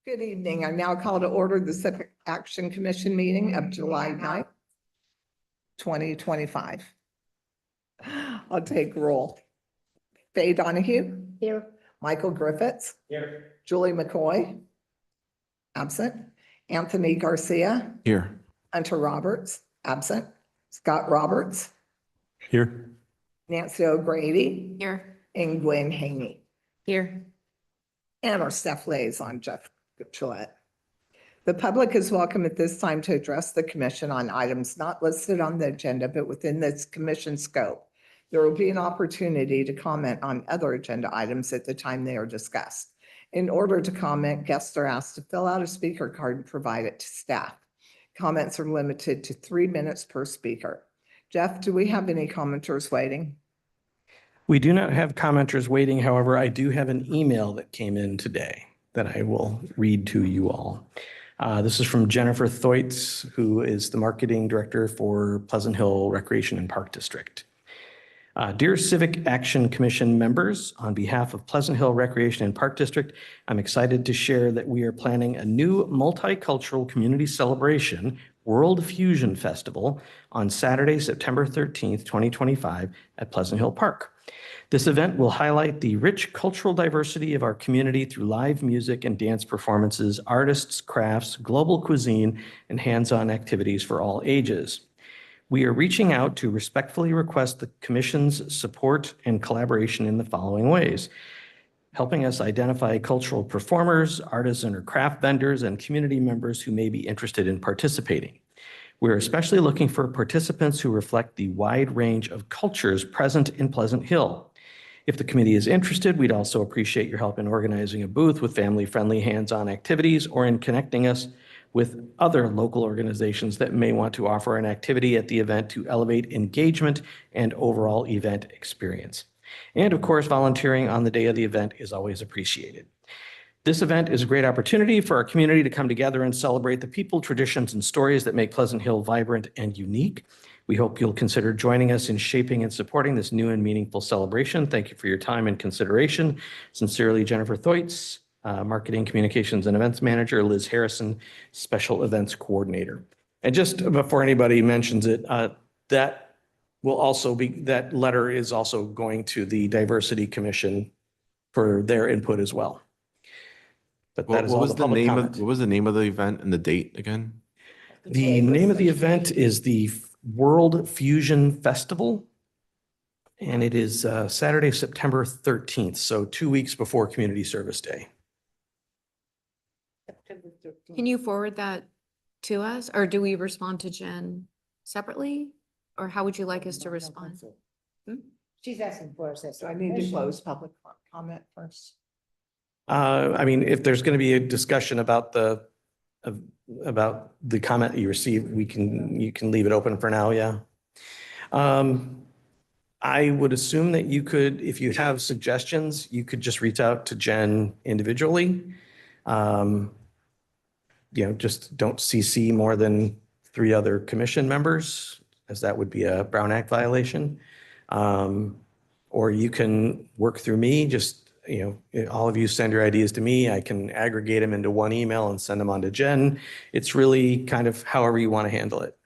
Good evening. I now call to order the Civic Action Commission meeting of July 9th, 2025. I'll take roll. Faye Donahue. Here. Michael Griffiths. Here. Julie McCoy. Absent. Anthony Garcia. Here. Hunter Roberts. Absent. Scott Roberts. Here. Nancy O'Grady. Here. And Gwen Haney. Here. And our staff liaison, Jeff Gillette. The public is welcome at this time to address the commission on items not listed on the agenda, but within this commission scope. There will be an opportunity to comment on other agenda items at the time they are discussed. In order to comment, guests are asked to fill out a speaker card and provide it to staff. Comments are limited to 3 minutes per speaker. Jeff, do we have any commenters waiting? We do not have commenters waiting. However, I do have an email that came in today that I will read to you all. This is from Jennifer Thoitz, who is the marketing director for Pleasant Hill Recreation and Park District. Dear Civic Action Commission members, on behalf of Pleasant Hill Recreation and Park District, I'm excited to share that we are planning a new multicultural community celebration, World Fusion Festival, on Saturday, September 13th, 2025 at Pleasant Hill Park. This event will highlight the rich cultural diversity of our community through live music and dance performances, artists, crafts, global cuisine, and hands-on activities for all ages. We are reaching out to respectfully request the Commission's support and collaboration in the following ways: helping us identify cultural performers, artisan or craft vendors, and community members who may be interested in participating. We're especially looking for participants who reflect the wide range of cultures present in Pleasant Hill. If the committee is interested, we'd also appreciate your help in organizing a booth with family-friendly hands-on activities or in connecting us with other local organizations that may want to offer an activity at the event to elevate engagement and overall event experience. And of course, volunteering on the day of the event is always appreciated. This event is a great opportunity for our community to come together and celebrate the people, traditions, and stories that make Pleasant Hill vibrant and unique. We hope you'll consider joining us in shaping and supporting this new and meaningful celebration. Thank you for your time and consideration. Sincerely, Jennifer Thoitz, Marketing, Communications, and Events Manager, Liz Harrison, Special Events Coordinator. And just before anybody mentions it, that letter is also going to the Diversity Commission for their input as well. But that is all the public comment. What was the name of the event and the date again? The name of the event is the World Fusion Festival, and it is Saturday, September 13th, so 2 weeks before Community Service Day. Can you forward that to us, or do we respond to Jen separately? Or how would you like us to respond? She's asking for us, so I need to close public comment first. I mean, if there's going to be a discussion about the comment you received, you can leave it open for now. Yeah. I would assume that you could, if you have suggestions, you could just reach out to Jen individually. Just don't CC more than 3 other commission members, as that would be a Brown Act violation. Or you can work through me. Just, all of you send your ideas to me. I can aggregate them into one email and send them on to Jen. It's really kind of however you want to handle it.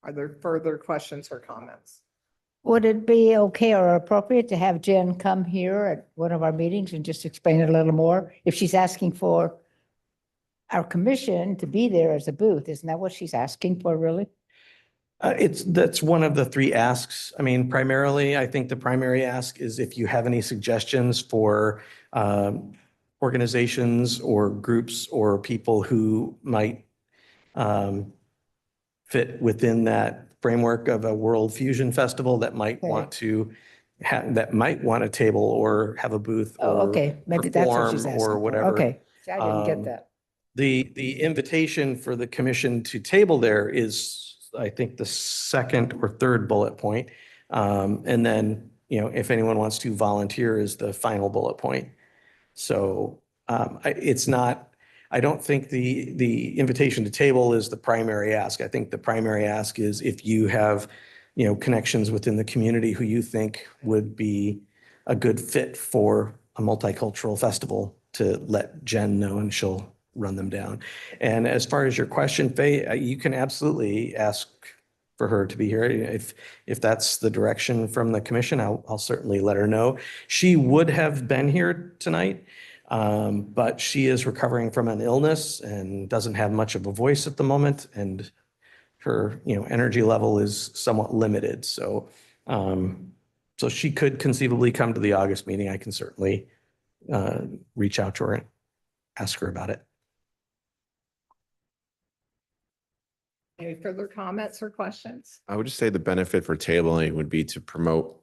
Are there further questions or comments? Would it be okay or appropriate to have Jen come here at one of our meetings and just explain it a little more? If she's asking for our commission to be there as a booth, isn't that what she's asking for, really? That's one of the 3 asks. I mean, primarily, I think the primary ask is if you have any suggestions for organizations or groups or people who might fit within that framework of a World Fusion Festival that might want to table or have a booth. Oh, okay. Maybe that's what she's asking or for. whatever. Okay, I didn't get that. The invitation for the commission to table there is, I think, the 2nd or 3rd bullet point. And then, if anyone wants to volunteer is the final bullet point. So I don't think the invitation to table is the primary ask. I think the primary ask is if you have connections within the community who you think would be a good fit for a multicultural festival to let Jen know, and she'll run them down. And as far as your question, Faye, you can absolutely ask for her to be here. If that's the direction from the commission, I'll certainly let her know. She would have been here tonight, but she is recovering from an illness and doesn't have much of a voice at the moment, and her, energy level is somewhat limited. So, so she could conceivably come to the August meeting. I can certainly reach out to her and ask her about it. Any further comments or questions? I would just say the benefit for tabling would be to promote,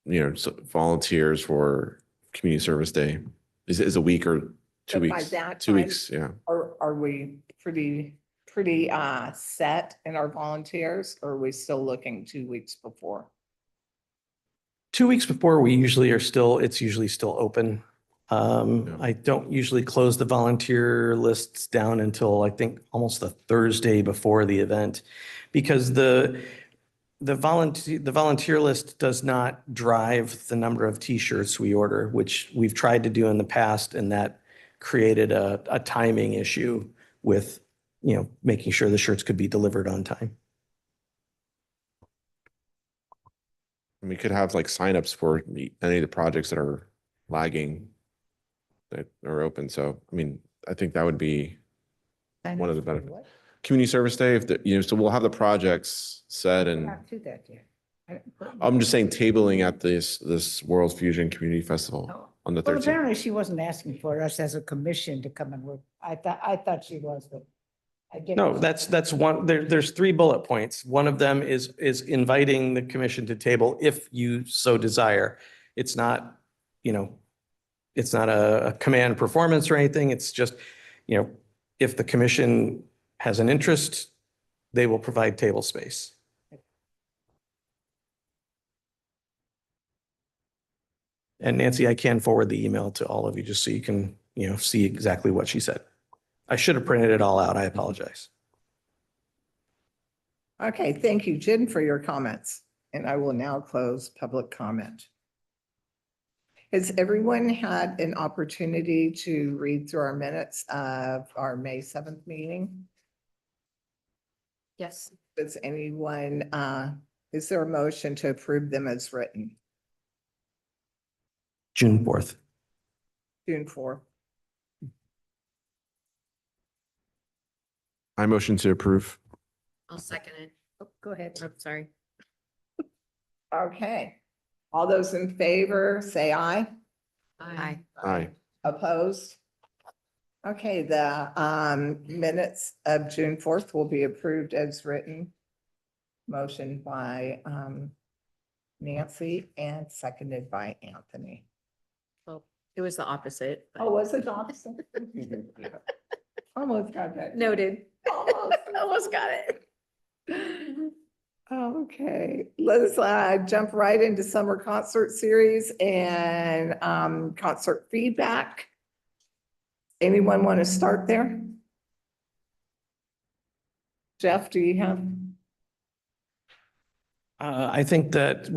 volunteers for community service day. Is a week or 2 But by weeks? that 2 time- weeks, yeah. Or are we pretty set in our volunteers, or are we still looking 2 weeks before? 2 weeks before, it's usually still open. Yeah. I don't usually close the volunteer lists down until I think almost the Thursday before the event, because the volunteer list does not drive the number of t-shirts we order, which we've tried to do in the past, and that created a timing issue with, making sure the shirts could be delivered on time. And we could have like signups for any of the projects that are lagging that are open. So, I think that would be one of the benefits. What? Community service day, so we'll have the projects set, We're and not to that yet. I didn't put- I'm just saying tabling at this World Fusion Community Festival Oh. on the Well, 13th. apparently she wasn't asking for us as a commission to come and work. I thought she was, but I get. No, that's one, there's 3 bullet points. One of them is inviting the commission to table if you so desire. It's not, it's not a command performance or anything. It's just, if the commission has an interest, they will provide table space. And Nancy, I can forward the email to all of you just so you can, see exactly what she said. I should have printed it all out. I apologize. Okay, thank you, Jen, for your comments. And I will now close public comment. Has everyone had an opportunity to read through our minutes of our May 7th meeting? Yes. Does anyone, is there a motion to approve them as written? June 4th. June 4th. I motion to approve. I'll second it. Oh, go ahead. I'm sorry. Okay. All those in favor, say aye. Aye. Aye. Opposed? Okay, the minutes of June 4th will be approved as written. Motion by Nancy and seconded by Anthony. Well, it was the opposite. but- Oh, was it Dobson? Almost got that. Noted. Almost. Almost got it. Okay, let's jump right into summer concert series and concert feedback. Anyone want to start there? Jeff, do you have? I think that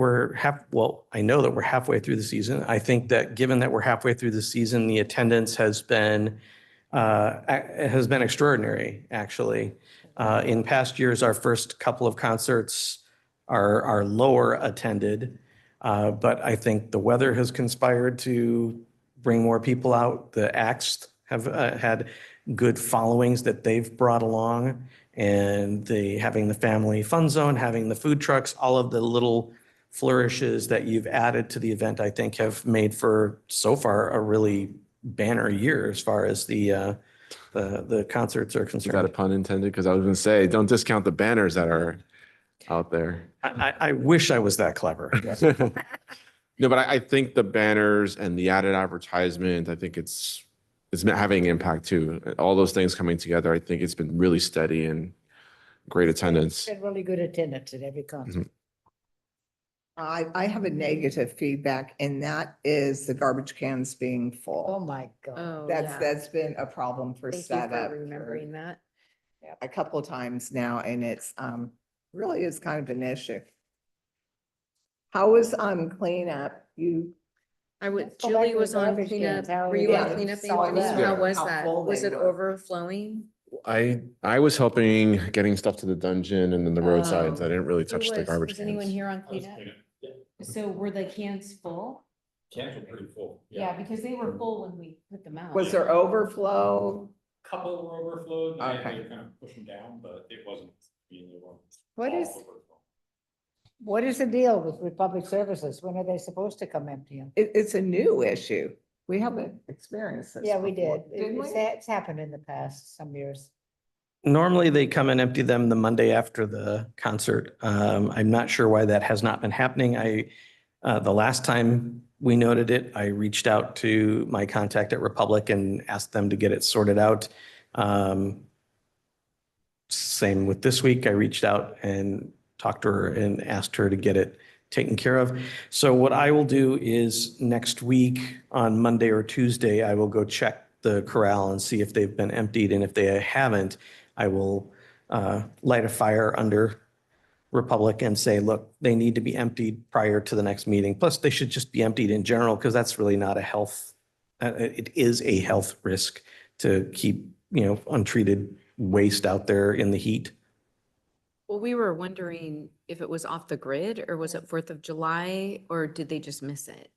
I know that we're halfway through the season. I think that given that we're halfway through the season, the attendance has been extraordinary, actually. In past years, our first couple of concerts are lower attended. But I think the weather has conspired to bring more people out. The acts have had good followings that they've brought along. And having the family fun zone, having the food trucks, all of the little flourishes that you've added to the event, I think have made for so far a really banner year as far as the concerts are Is that a concerned. pun intended? Because I was going to say, don't discount the banners that are out there. I wish I was that clever. No, but I think the banners and the added advertisement, I think it's having impact too. All those things coming together, I think it's been really steady and great attendance. Been really good attendance at every concert. I have a negative feedback, and that is the garbage cans being Oh, full. my God. Oh, That's yeah. been a problem for Thank you setup for remembering that. a couple of times now, and it's really is kind of an issue. How was cleanup? Julie was on Garbage cleanup. cans, how Were you on Yeah, cleanup, saw Anthony? that. How was How that? full Was they it were. overflowing? I was helping getting stuff to the dungeon and then the roadsides. I Oh. didn't really Who touch the was- garbage Was anyone cans. here on cleanup? So were the cans full? Cans were pretty full. Yeah, because they were full when we put them out. Was there overflow? Couple were overflowed, and Okay. they were kind of pushing down, but it wasn't. What all is- overflow. What is the deal with Republic Services? When are they supposed to come empty them? It's a new issue. We haven't experienced this. Yeah, we before, did. Didn't we? It's happened in the past, some years. Normally, they come and empty them the Monday after the concert. I'm not sure why that has not been happening. The last time we noted it, I reached out to my contact at Republic and asked them to get it sorted out. Same with this week. I reached out and talked to her and asked her to get it taken care of. So what I will do is next week on Monday or Tuesday, I will go check the corral and see if they've been emptied. And if they haven't, I will light a fire under Republic and say, look, they need to be emptied prior to the next meeting. Plus, they should just be emptied in general because that's really not a health, it is a health risk to keep, untreated waste out there in the heat. Well, we were wondering if it was off the grid or was it 4th of July or did they just miss it?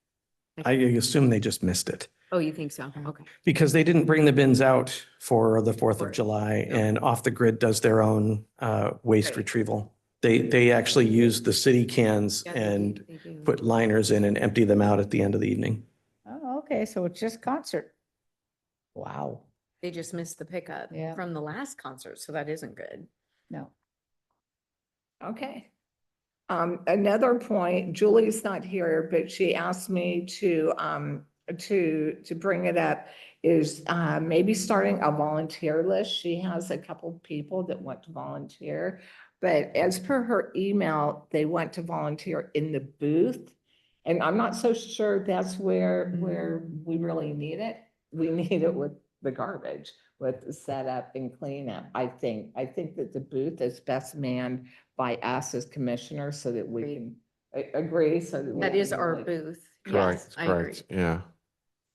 I assume they just missed it Oh, you think so? Okay. because they didn't bring the bins out for the 4th of Right. July, No. and Off the Grid does their own waste Right. retrieval. They actually use the city cans Yeah, they do, and they do. put liners in and empty them out at the end of the evening. Oh, okay, so it's just concert. Wow, They just missed the pickup Yeah. from the last concert, so that isn't good. no. Okay. Another point, Julie's not here, but she asked me to bring it up is maybe starting a volunteer list. She has a couple people that want to volunteer. But as per her email, they want to volunteer in the booth. And I'm not so sure that's where we really need it. We need it with the garbage, with the setup and cleanup. I think that the booth is best manned by us as commissioners so that we Agreed. can agree, so that. we That is can our really- booth. Yes, Correct, I agree. correct. Yeah.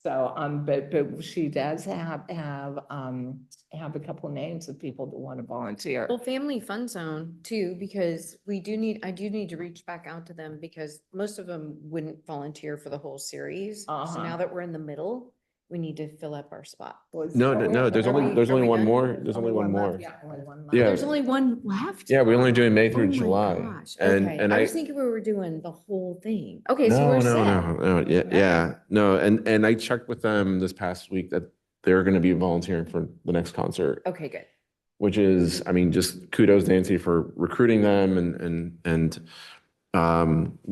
So, but she does have a couple names of people that want to volunteer. Well, Family Fun Zone too, because I do need to reach back out to them because most of them wouldn't volunteer for the whole series. So Uh-huh. now that we're in the middle, we need to fill up our spot. No, there's Are only, we- there's are only we one done? more. There's only one more. left. Yeah, only one left. Yeah. There's only one left? Yeah, we're only doing May Oh through my July. gosh, And, okay. and I I. was thinking we were doing the whole thing. Okay, so No, we're no, set. no, yeah, yeah, no, and I checked with them this past week that they're gonna be volunteering for the next concert, Okay, good. which is, I mean, just kudos Nancy for recruiting them and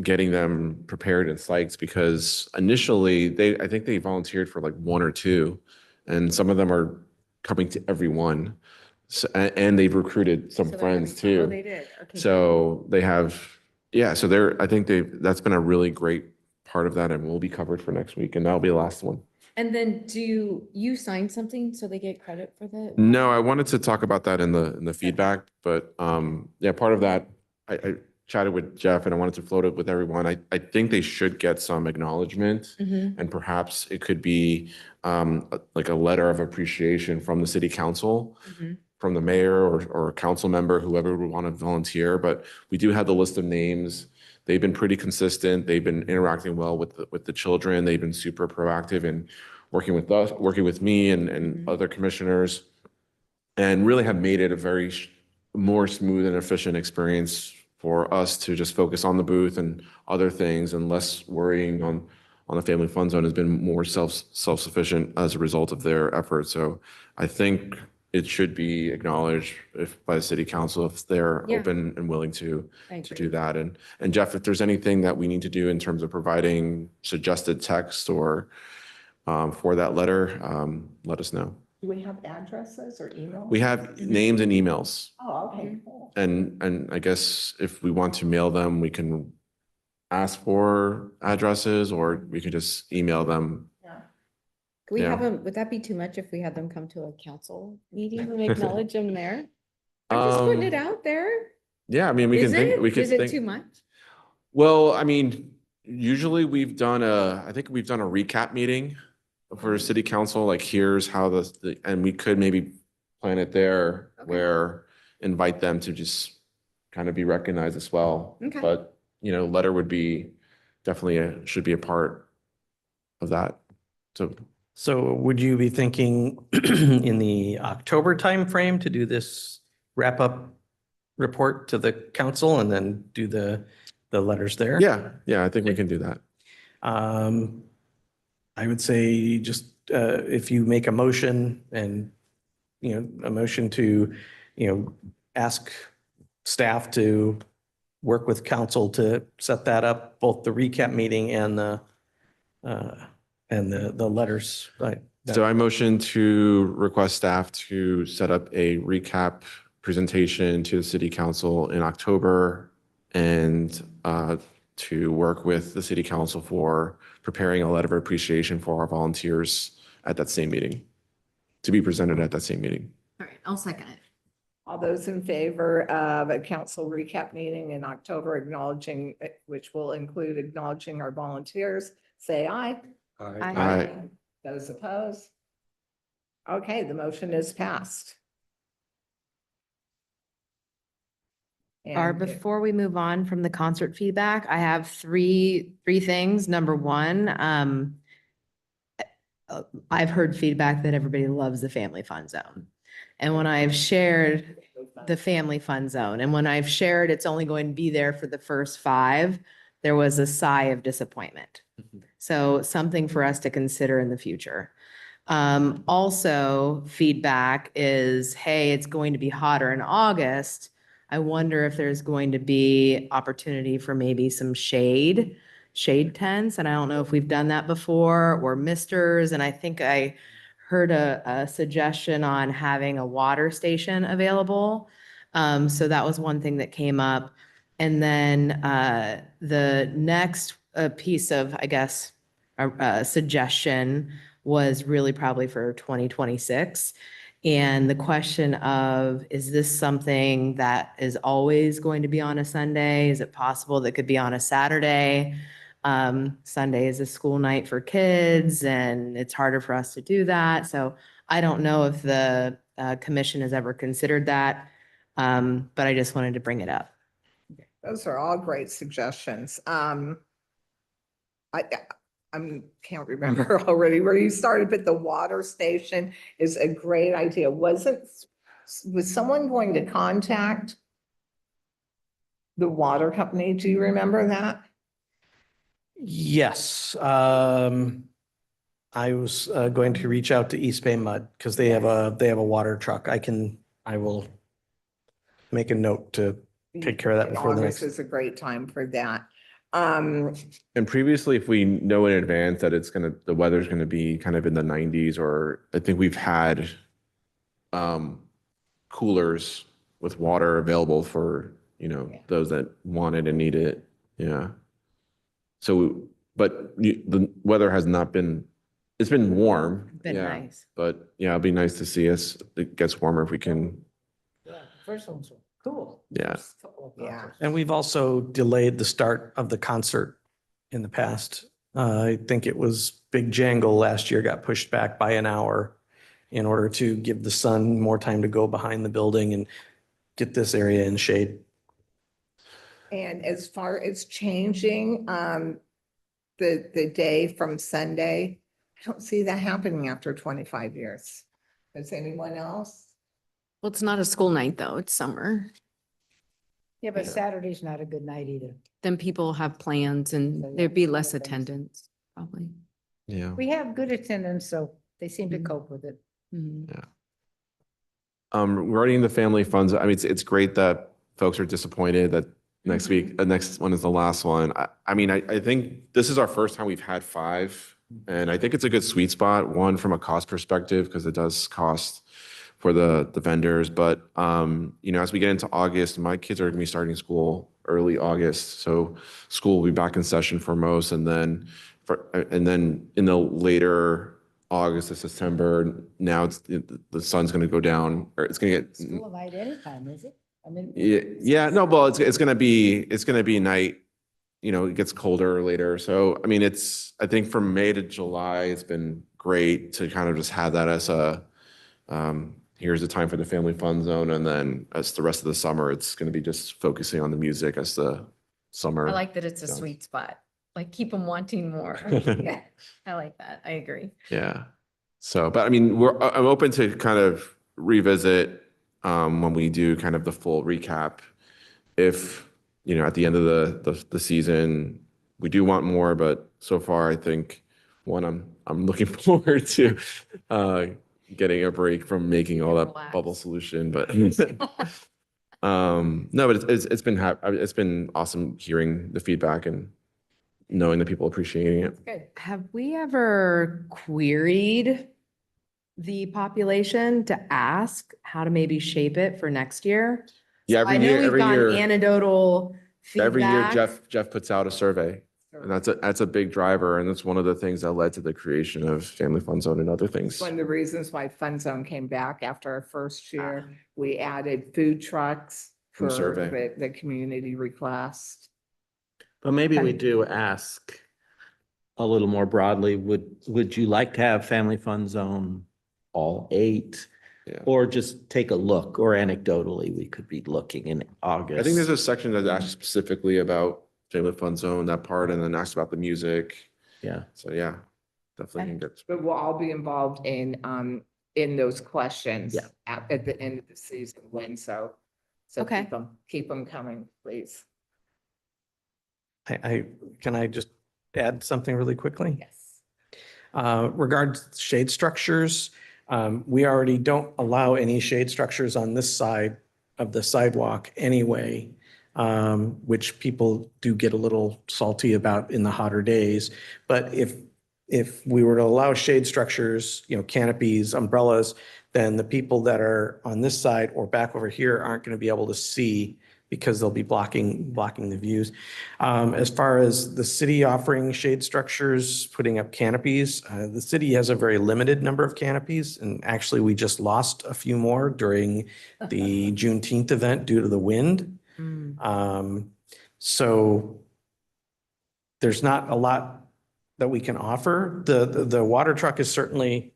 getting them prepared and psyched because initially I think they volunteered for like one or two, and some of them are coming to every one. So, and they've recruited some So they're friends having fun. Oh, too. they did. Okay. So they have, yeah, so I think that's been a really great part of that and will be covered for next week and that'll be the last one. And then do you sign something so they get credit for the? No, I wanted to talk about that in the feedback, but yeah, part of that, I chatted with Jeff and I wanted to float it with everyone. I think they should get some acknowledgement Mhm. and perhaps it could be like a letter of appreciation from the city council, Mhm. from the mayor or a council member, whoever would want to volunteer. But we do have the list of names. They've been pretty consistent. They've been interacting well with the children. They've been super proactive in working with us, working with me and Mhm. other commissioners, and really have made it a very more smooth and efficient experience for us to just focus on the booth and other things and less worrying on the Family Fun Zone has been more self-sufficient as a result of their efforts. So I think it should be acknowledged by the city council if they're Yeah. open and willing to I do agree. that. And Jeff, if there's anything that we need to do in terms of providing suggested text or for that letter, let us know. Do we have addresses or emails? We have names and emails. Oh, okay, cool. And I guess if we want to mail them, we can ask for addresses or we could just email them. Yeah. Could we Yeah. have them, would that be too much if we had them come to a council meeting and acknowledge them there? I'm just putting it out there. Yeah, I mean, we can Is think, it? we could Is it too think, much? Well, I mean, usually I think we've done a recap meeting for city council, like here's how and we could maybe plan it there Okay. where invite them to just kind of be recognized as well. Okay. But, letter would be definitely should be a part of that. So would you be thinking in the October timeframe to do this wrap-up report to the council and then do the letters there? Yeah, I think we can do that. I would say just if you make a motion and, a motion to, ask staff to work with council to set that up, both the recap meeting and the letters. Right. So I motion to request staff to set up a recap presentation to the city council in October and to work with the city council for preparing a letter of appreciation for our volunteers at that same meeting, to be presented at that same meeting. All right, I'll second it. All those in favor of a council recap meeting in October acknowledging, which will include acknowledging our volunteers, say aye. Aye. Those opposed? Okay, the motion is passed. Barb, And before we move on from the concert feedback, I have three things. Number one, I've heard feedback that everybody loves the family fun zone. And when I've shared the family fun zone, and when I've shared it's only going to be there for the first 5, there was a sigh of disappointment. So something for us to consider in the future. Also, feedback is, hey, it's going to be hotter in August. I wonder if there's going to be opportunity for maybe some shade tents. And I don't know if we've done that before, or misters. And I think I heard a suggestion on having a water station available. So that was one thing that came up. And then the next piece of, I guess, suggestion was really probably for 2026. And the question of, is this something that is always going to be on a Sunday? Is it possible that could be on a Saturday? Sunday is a school night for kids and it's harder for us to do that. So I don't know if the commission has ever considered that, but I just wanted to bring it up. those are all great suggestions. Can't remember already where you started, but the water station is a great idea. Was someone going to contact the water company? Do you remember that? Yes. I was going to reach out to East Bay Mud because they have a water truck. I will make a note to take care of that before the August next. is a great time for that. And previously, if we know in advance that the weather's gonna be kind of in the 90s, or I think we've had coolers with water available for, those that want it and need it. Yeah. So, but the weather has not been, it's been warm. Been yeah, nice. But yeah, it'd be nice to see it gets warmer if we can, Yeah, the first ones were cool. yeah. Yeah. And we've also delayed the start of the concert in the past. I think it was Big Jangle last year got pushed back by an hour in order to give the sun more time to go behind the building and get this area in shade. And as far as changing the day from Sunday, I don't see that happening after 25 years. Does anyone else? Well, it's not a school night though, it's summer. Yeah, but Saturday's not a good night either. Then people have plans and there'd be less attendance, probably. Yeah. We have good attendance, so they seem to Mhm. cope with it. Mhm. Regarding the family funds, I mean, it's great that folks are disappointed that next week, the next one is the last one. I think this is our first time we've had 5, and I think it's a good sweet spot, one from a cost perspective, because it does cost for the vendors. But, as we get into August, my kids are gonna be starting school early August. So school will be back in session for most. And then in the later August to September, now the sun's gonna go down, or it's gonna get. School night anytime, is it? I mean. Yeah, no, well, it's gonna be night it gets colder later. So, I mean, I think from May to July, it's been great to kind of just have that as here's the time for the family fun zone. And then as the rest of the summer, it's going to be just focusing on the music as the summer. I like that it's a Yeah. sweet spot, like keep them wanting more. Yeah, I like that. I agree. Yeah. So, but I mean, I'm open to kind of revisit when we do kind of the full recap. If, at the end of the season, we do want more, but so far I think I'm looking forward to getting a break from making all that Relax. bubble solution. But no, but it's been awesome hearing the feedback and knowing that people appreciating it. Good. Have we ever queried the population to ask how to maybe shape it for next year? Yeah, So I know we've gotten anecdotal every year feedback. Jeff puts out a survey. And that's a big driver. And that's one of the things that led to the creation of Family Fun Zone and other things. One of the reasons why Fun Zone came back after our first year, we added food trucks From for survey. the community request. But maybe we Okay. do ask a little more broadly, would you like to have Family Fun Zone all 8? Yeah. Or just take a look, or anecdotally, we could be looking in August. I think there's a section that asks specifically about Family Fun Zone, that part, and then asks about the music. Yeah, So yeah, definitely can get. But we'll all be involved in those questions Yeah. at the end of the season when, so Okay. keep them coming, please. Can I just add something really quickly? Yes. Regards shade structures, we already don't allow any shade structures on this side of the sidewalk anyway, which people do get a little salty about in the hotter days. But if we were to allow shade structures, canopies, umbrellas, then the people that are on this side or back over here aren't going to be able to see because they'll be blocking the views. As far as the city offering shade structures, putting up canopies, the city has a very limited number of canopies. And actually, we just lost a few more during the Juneteenth event due to the wind. So there's not a lot that we can offer. The water truck is certainly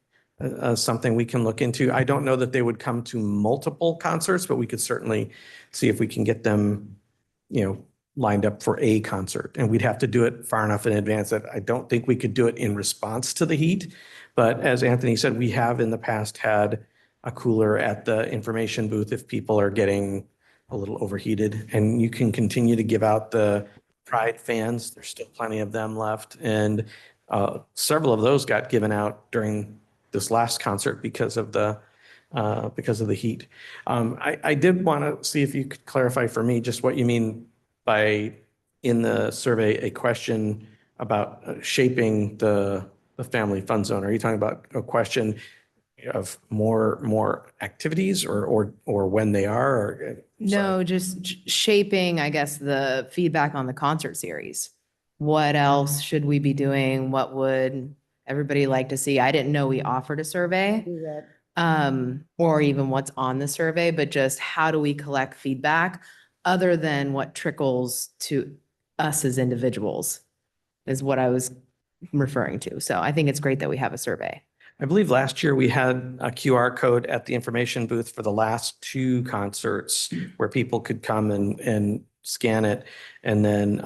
something we can look into. I don't know that they would come to multiple concerts, but we could certainly see if we can get them, lined up for a concert. And we'd have to do it far enough in advance that I don't think we could do it in response to the heat. But as Anthony said, we have in the past had a cooler at the information booth if people are getting a little overheated. And you can continue to give out the Pride fans. There's still plenty of them left. And several of those got given out during this last concert because of the heat. I did want to see if you could clarify for me just what you mean by, in the survey, a question about shaping the family fun zone. Are you talking about a question of more activities or when they are? Or, No, just shaping, I guess, the feedback on the concert series. What else should we be doing? What would everybody like to see? I didn't know we offered a survey, Do that. or even what's on the survey, but just how do we collect feedback other than what trickles to us as individuals is what I was referring to. So I think it's great that we have a survey. I believe last year we had a QR code at the information booth for the last 2 concerts where people could come and scan it. And then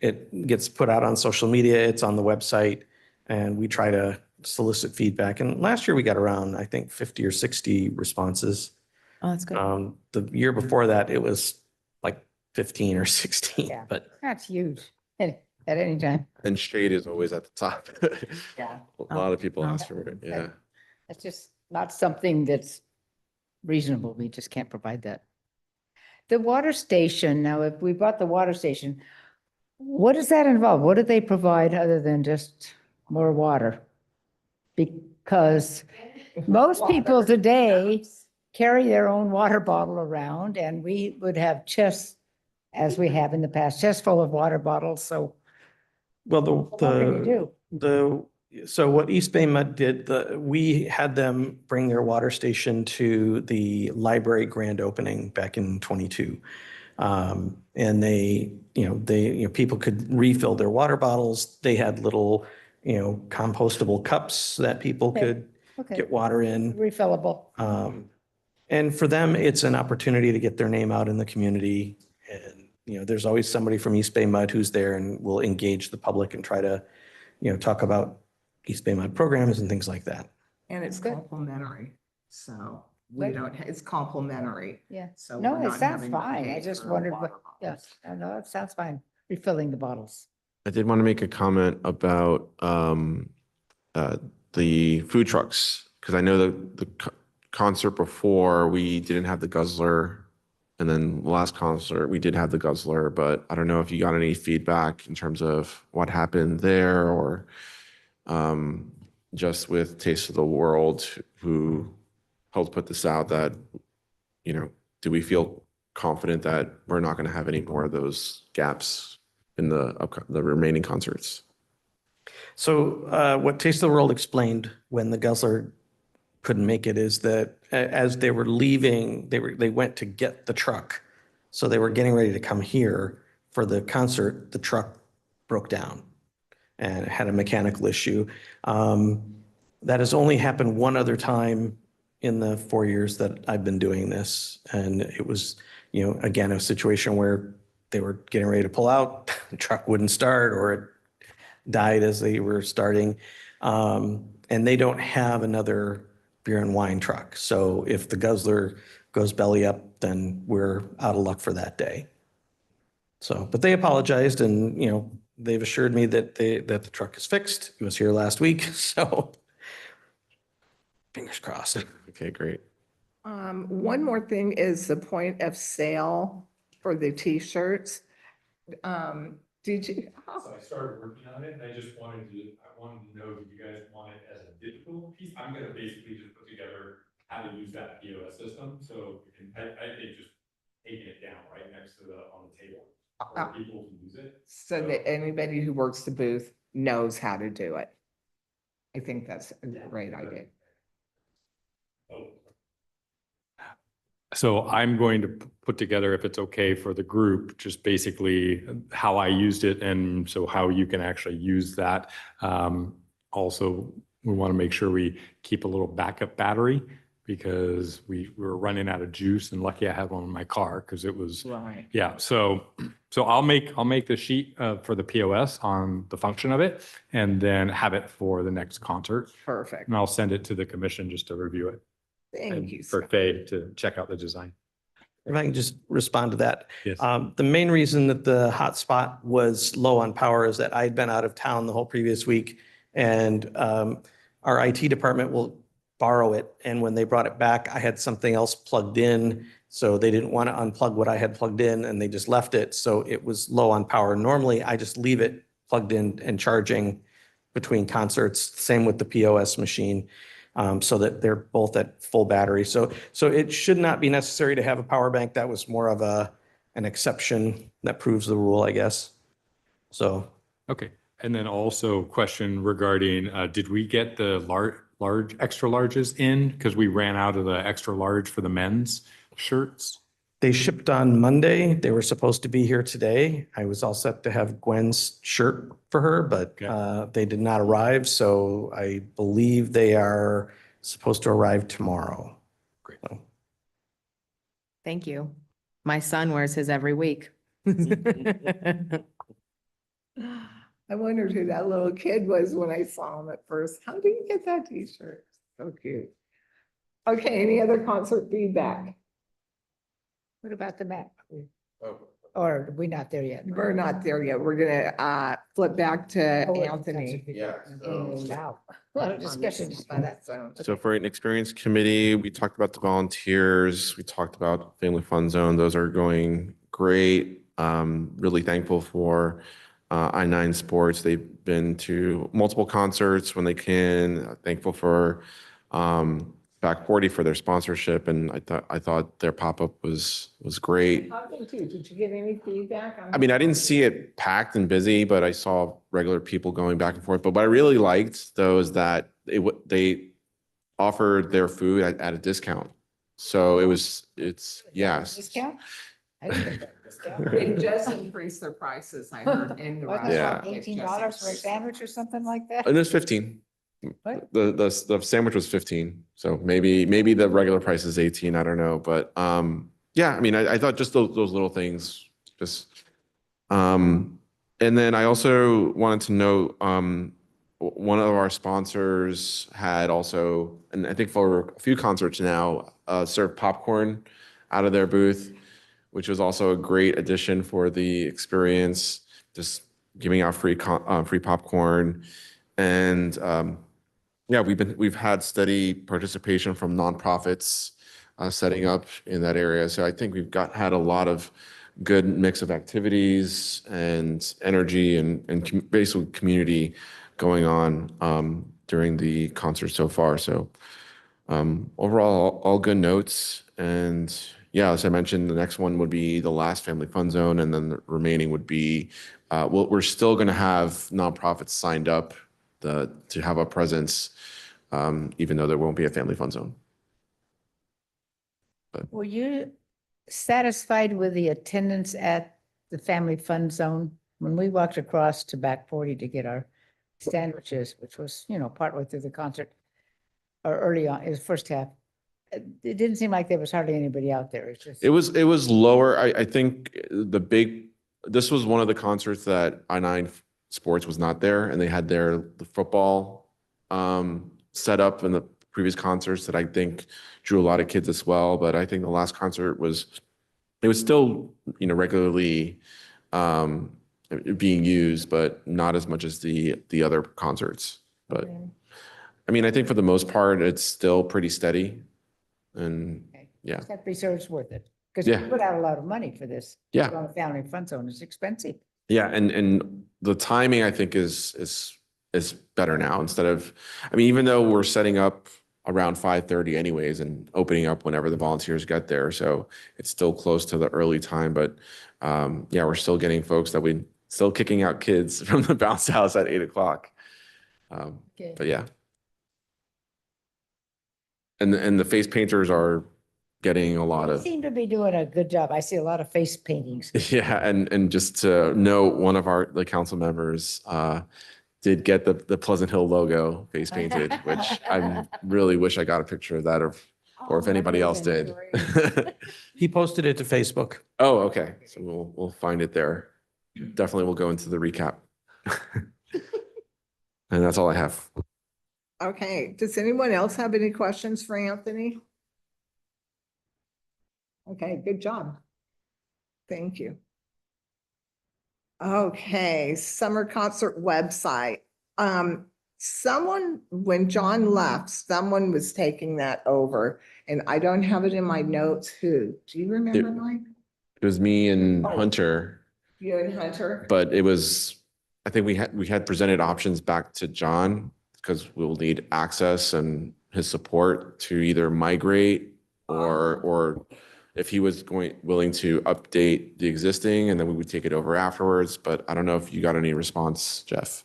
it gets put out on social media. It's on the website and we try to solicit feedback. And last year we got around, I think, 50 or 60 responses. Oh, that's good. The year before that, it was like 15 or 16, Yeah. but That's huge at any time. And shade is always at the top. Yeah. A lot of people Oh. ask for it. Yeah. That's just not something that's reasonable. We just can't provide that. The water station, now if we bought the water station, what does that involve? What do they provide other than just more water? Because most people today carry their own water bottle around and we would have chests, as we have in the past, chests full of water bottles. So well, what can you do? So what East Bay Mud did, we had them bring their water station to the library grand opening back in 22. And people could refill their water bottles. They had little, compostable cups that people Okay. could Okay, get water in. refillable. And for them, it's an opportunity to get their name out in the community. And, there's always somebody from East Bay Mud who's there and will engage the public and try to, talk about East Bay Mud programs and things like that. And it's Good. complimentary, so we Good. don't, it's complimentary. Yeah. So No, we're it not sounds having to fine. pay I just for wondered water what, bottles. yes, I know, it sounds fine. Refilling the bottles. I did want to make a comment about the food trucks, because I know the concert before, we didn't have the guzzler. And then the last concert, we did have the guzzler, but I don't know if you got any feedback in terms of what happened there, or just with Taste of the World, who helped put this out, that, do we feel confident that we're not going to have any more of those gaps in the remaining concerts? So what Taste of the World explained when the guzzler couldn't make it is that as they were leaving, they went to get the truck. So they were getting ready to come here for the concert. The truck broke down and had a mechanical issue. That has only happened one other time in the 4 years that I've been doing this. And it was, again, a situation where they were getting ready to pull out, the truck wouldn't start, or it died as they were starting. And they don't have another beer and wine truck. So if the guzzler goes belly up, then we're out of luck for that day. So, but they apologized, and, they've assured me that the truck is fixed. It was here last week, so fingers crossed. Okay, great. One more thing is the point of sale for the t-shirts. Did you? So I started working on it, and I wanted to know, do you guys want it as a digital piece? I'm gonna basically just put together how to use that POS system, so I think just taking it down right next to on the table, where people can use it. So that anybody who works the booth knows how to do it. I think that's a great idea. So I'm going to put together, if it's okay for the group, just basically how I used it, and so how you can actually use that. Also, we want to make sure we keep a little backup battery, because we were running out of juice, and lucky I had one in my car, because it was, Right. yeah. So I'll make the sheet for the POS on the function of it, and then have it for the next concert. Perfect. And I'll send it to the commission just to review it. Thank And you. for Scott. Faye to check out the design. If I can just respond to that. Yes. The main reason that the hotspot was low on power is that I'd been out of town the whole previous week, and our IT department will borrow it. And when they brought it back, I had something else plugged in. So they didn't want to unplug what I had plugged in, and they just left it. So it was low on power. Normally, I just leave it plugged in and charging between concerts. Same with the POS machine. So that they're both at full battery. So it should not be necessary to have a power bank. That was more of an exception that proves the rule, I guess. So. Okay. And then also question regarding, did we get the large, extra larges in? Because we ran out of the extra large for the men's shirts. They shipped on Monday. They were supposed to be here today. I was all set to have Gwen's shirt for her, but Okay. they did not arrive. So I believe they are supposed to arrive tomorrow. Great. So. Thank you. My son wears his every week. I wondered who that little kid was when I saw him at first. How did you get that t-shirt? So cute. Okay, any other concert feedback? What about the map? Or are we not there yet? We're not there yet. We're gonna flip back to Oh, Anthony. Yeah, Wow. A lot of discussion just by that. So for an experience committee, we talked about the volunteers, we talked about family fun zone. Those are going great. Really thankful for I-9 Sports. They've been to multiple concerts when they can. Thankful for Back 40 for their sponsorship, and I thought their pop-up was great. Talking to, did you get any feedback on? I mean, I didn't see it packed and busy, but I saw regular people going back and forth. But what I really liked, though, is that they offered their food at a discount. So it's yes. Discount? I didn't think that was down. It does increase their prices, I heard, in the Wasn't it restaurant. like It just $18 for a increased. sandwich or something like that? And there's 15. What? The sandwich was 15. So maybe the regular price is 18. I don't know. But yeah, I mean, I thought just those little things just and then I also wanted to note one of our sponsors had also, and I think for a few concerts now, served popcorn out of their booth, which was also a great addition for the experience, just giving out free popcorn. And yeah, we've had steady participation from nonprofits setting up in that area. So I think we've had a lot of good mix of activities and energy and basically community going on during the concert so far. So overall, all good notes. And yeah, as I mentioned, the next one would be the last family fun zone, and then the remaining would be, well, we're still going to have nonprofits signed up to have a presence, even though there won't be a family fun zone. Were you satisfied with the attendance at the family fun zone? When we walked across to back 40 to get our sandwiches, which was, partway through the concert or early on, it was first half. It didn't seem like there was hardly anybody out there. It's just. It was lower. I think this was one of the concerts that I-9 Sports was not there, and they had the football set up in the previous concerts that I think drew a lot of kids as well. But I think the last concert was still, regularly being used, but not as much as the other concerts. But I mean, I think for the most part, it's still pretty steady. And Okay. yeah, That reserve's worth it, because Yeah. we put out a lot of money for this. Yeah. On the family fun zone, it's expensive. yeah, and the timing I think is better now instead of, I mean, even though we're setting up around 5:30 anyways and opening up whenever the volunteers get there, so it's still close to the early time. But yeah, we're still getting folks that we still kicking out kids from the bounce house at 8 o'clock. Okay. But yeah. And the face painters are getting a lot They of, seem to be doing a good job. I see a lot of face paintings. yeah, and just to note, one of the council members did get the Pleasant Hill logo face painted, which I really wish I got a picture of that, or Oh, if anybody else did. He posted it to Facebook. Oh, okay. So we'll find it there. Definitely we'll go into the recap. And that's all I have. Okay, does anyone else have any questions for Anthony? Okay, good job. Thank you. Okay, summer concert website. Someone, when John left, someone was taking that over, and I don't have it in my notes. Who? Do you remember, Mike? It was me and Oh. Hunter, You and Hunter? but I think we had presented options back to John because we'll need access and his support to either migrate or if he was willing to update the existing, and then we would take it over afterwards. But I don't know if you got any response, Jeff.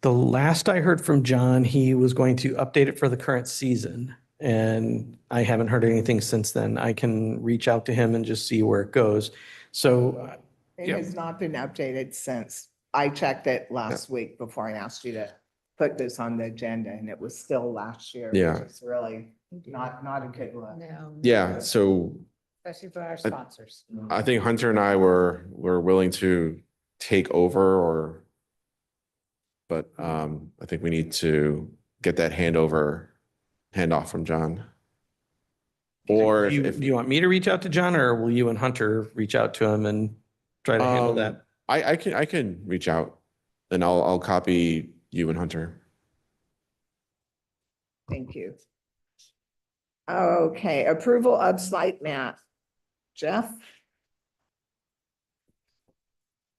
The last I heard from John, he was going to update it for the current season. And I haven't heard anything since then. I can reach out to him and just see where it goes. So It Yeah. has not been updated since I checked it last week before I asked you to put this on the agenda, and it was still last year. Yeah. Which is really not a good look. No. Yeah, so Especially for our sponsors. I think Hunter and I were willing to take over, but I think we need to get that handoff from John. Or do if you want me to reach out to John, or will you and Hunter reach out to him and try to handle that? I can reach out and I'll copy you and Hunter. Thank you. Okay, approval of site map. Jeff?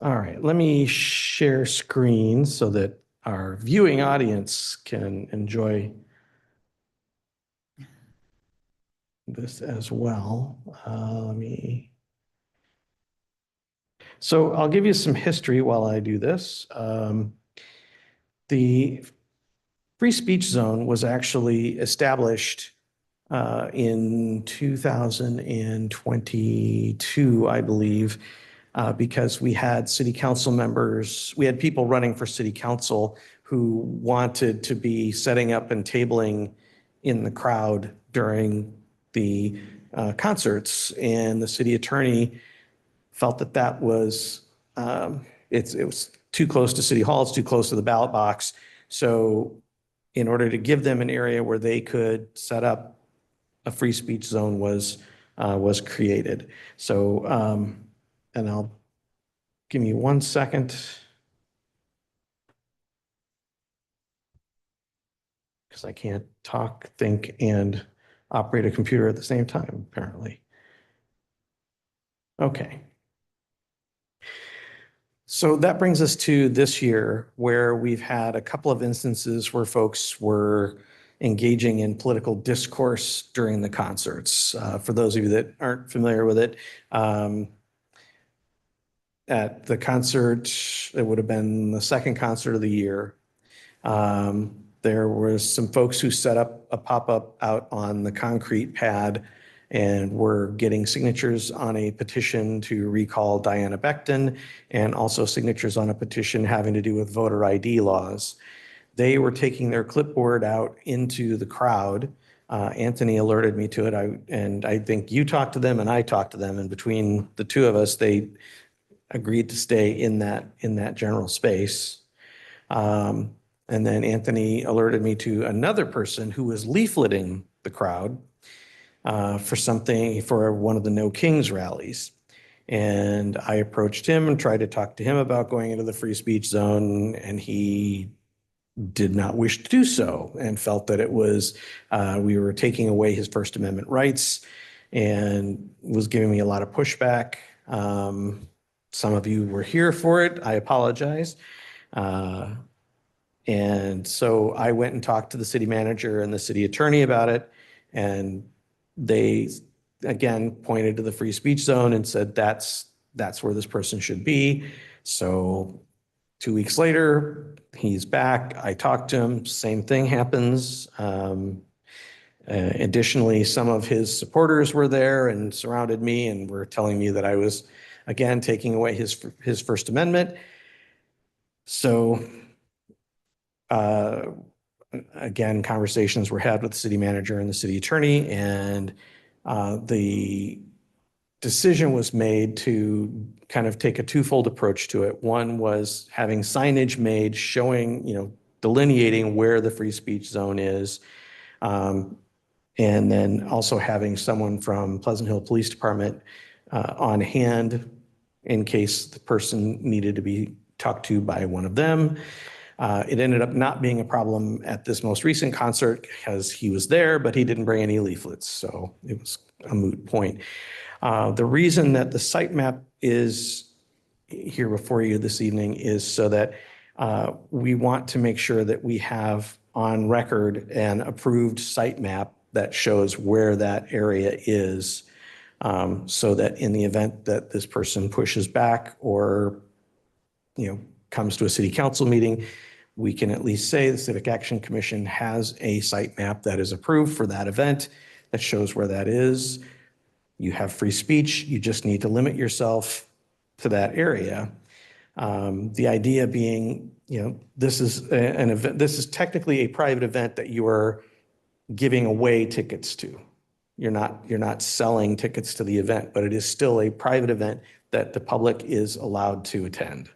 All right, let me share screen so that our viewing audience can enjoy this as well. So I'll give you some history while I do this. The free speech zone was actually established in 2022, I believe, because we had city council members, we had people running for city council who wanted to be setting up and tabling in the crowd during the concerts. And the city attorney felt that that was, it was too close to City Hall, it's too close to the ballot box. So in order to give them an area where they could set up a free speech zone was created. So, and I'll, give me 1 second. Because I can't talk, think, and operate a computer at the same time, apparently. Okay. So that brings us to this year, where we've had a couple of instances where folks were engaging in political discourse during the concerts. For those of you that aren't familiar with it, at the concert, it would have been the second concert of the year. There was some folks who set up a pop-up out on the concrete pad and were getting signatures on a petition to recall Diana Becton and also signatures on a petition having to do with voter ID laws. They were taking their clipboard out into the crowd. Anthony alerted me to it. And I think you talked to them and I talked to them. And between the two of us, they agreed to stay in that general space. And then Anthony alerted me to another person who was leafleting the crowd for one of the No Kings rallies. And I approached him and tried to talk to him about going into the free speech zone, and he did not wish to do so and felt that it was, we were taking away his First Amendment rights and was giving me a lot of pushback. Some of you were here for it. I apologize. And so I went and talked to the city manager and the city attorney about it. And they, again, pointed to the free speech zone and said, that's where this person should be. So 2 weeks later, he's back. I talked to him. Same thing happens. Additionally, some of his supporters were there and surrounded me and were telling me that I was, again, taking away his First Amendment. So again, conversations were had with the city manager and the city attorney, and the decision was made to kind of take a twofold approach to it. One was having signage made showing, delineating where the free speech zone is. And then also having someone from Pleasant Hill Police Department on hand in case the person needed to be talked to by one of them. It ended up not being a problem at this most recent concert because he was there, but he didn't bring any leaflets, so it was a moot point. The reason that the site map is here before you this evening is so that we want to make sure that we have on record an approved site map that shows where that area is, so that in the event that this person pushes back or comes to a city council meeting, we can at least say the Civic Action Commission has a site map that is approved for that event that shows where that is. You have free speech. You just need to limit yourself to that area. The idea being, this is an event. This is technically a private event that you are giving away tickets to. You're not selling tickets to the event, but it is still a private event that the public is allowed to attend.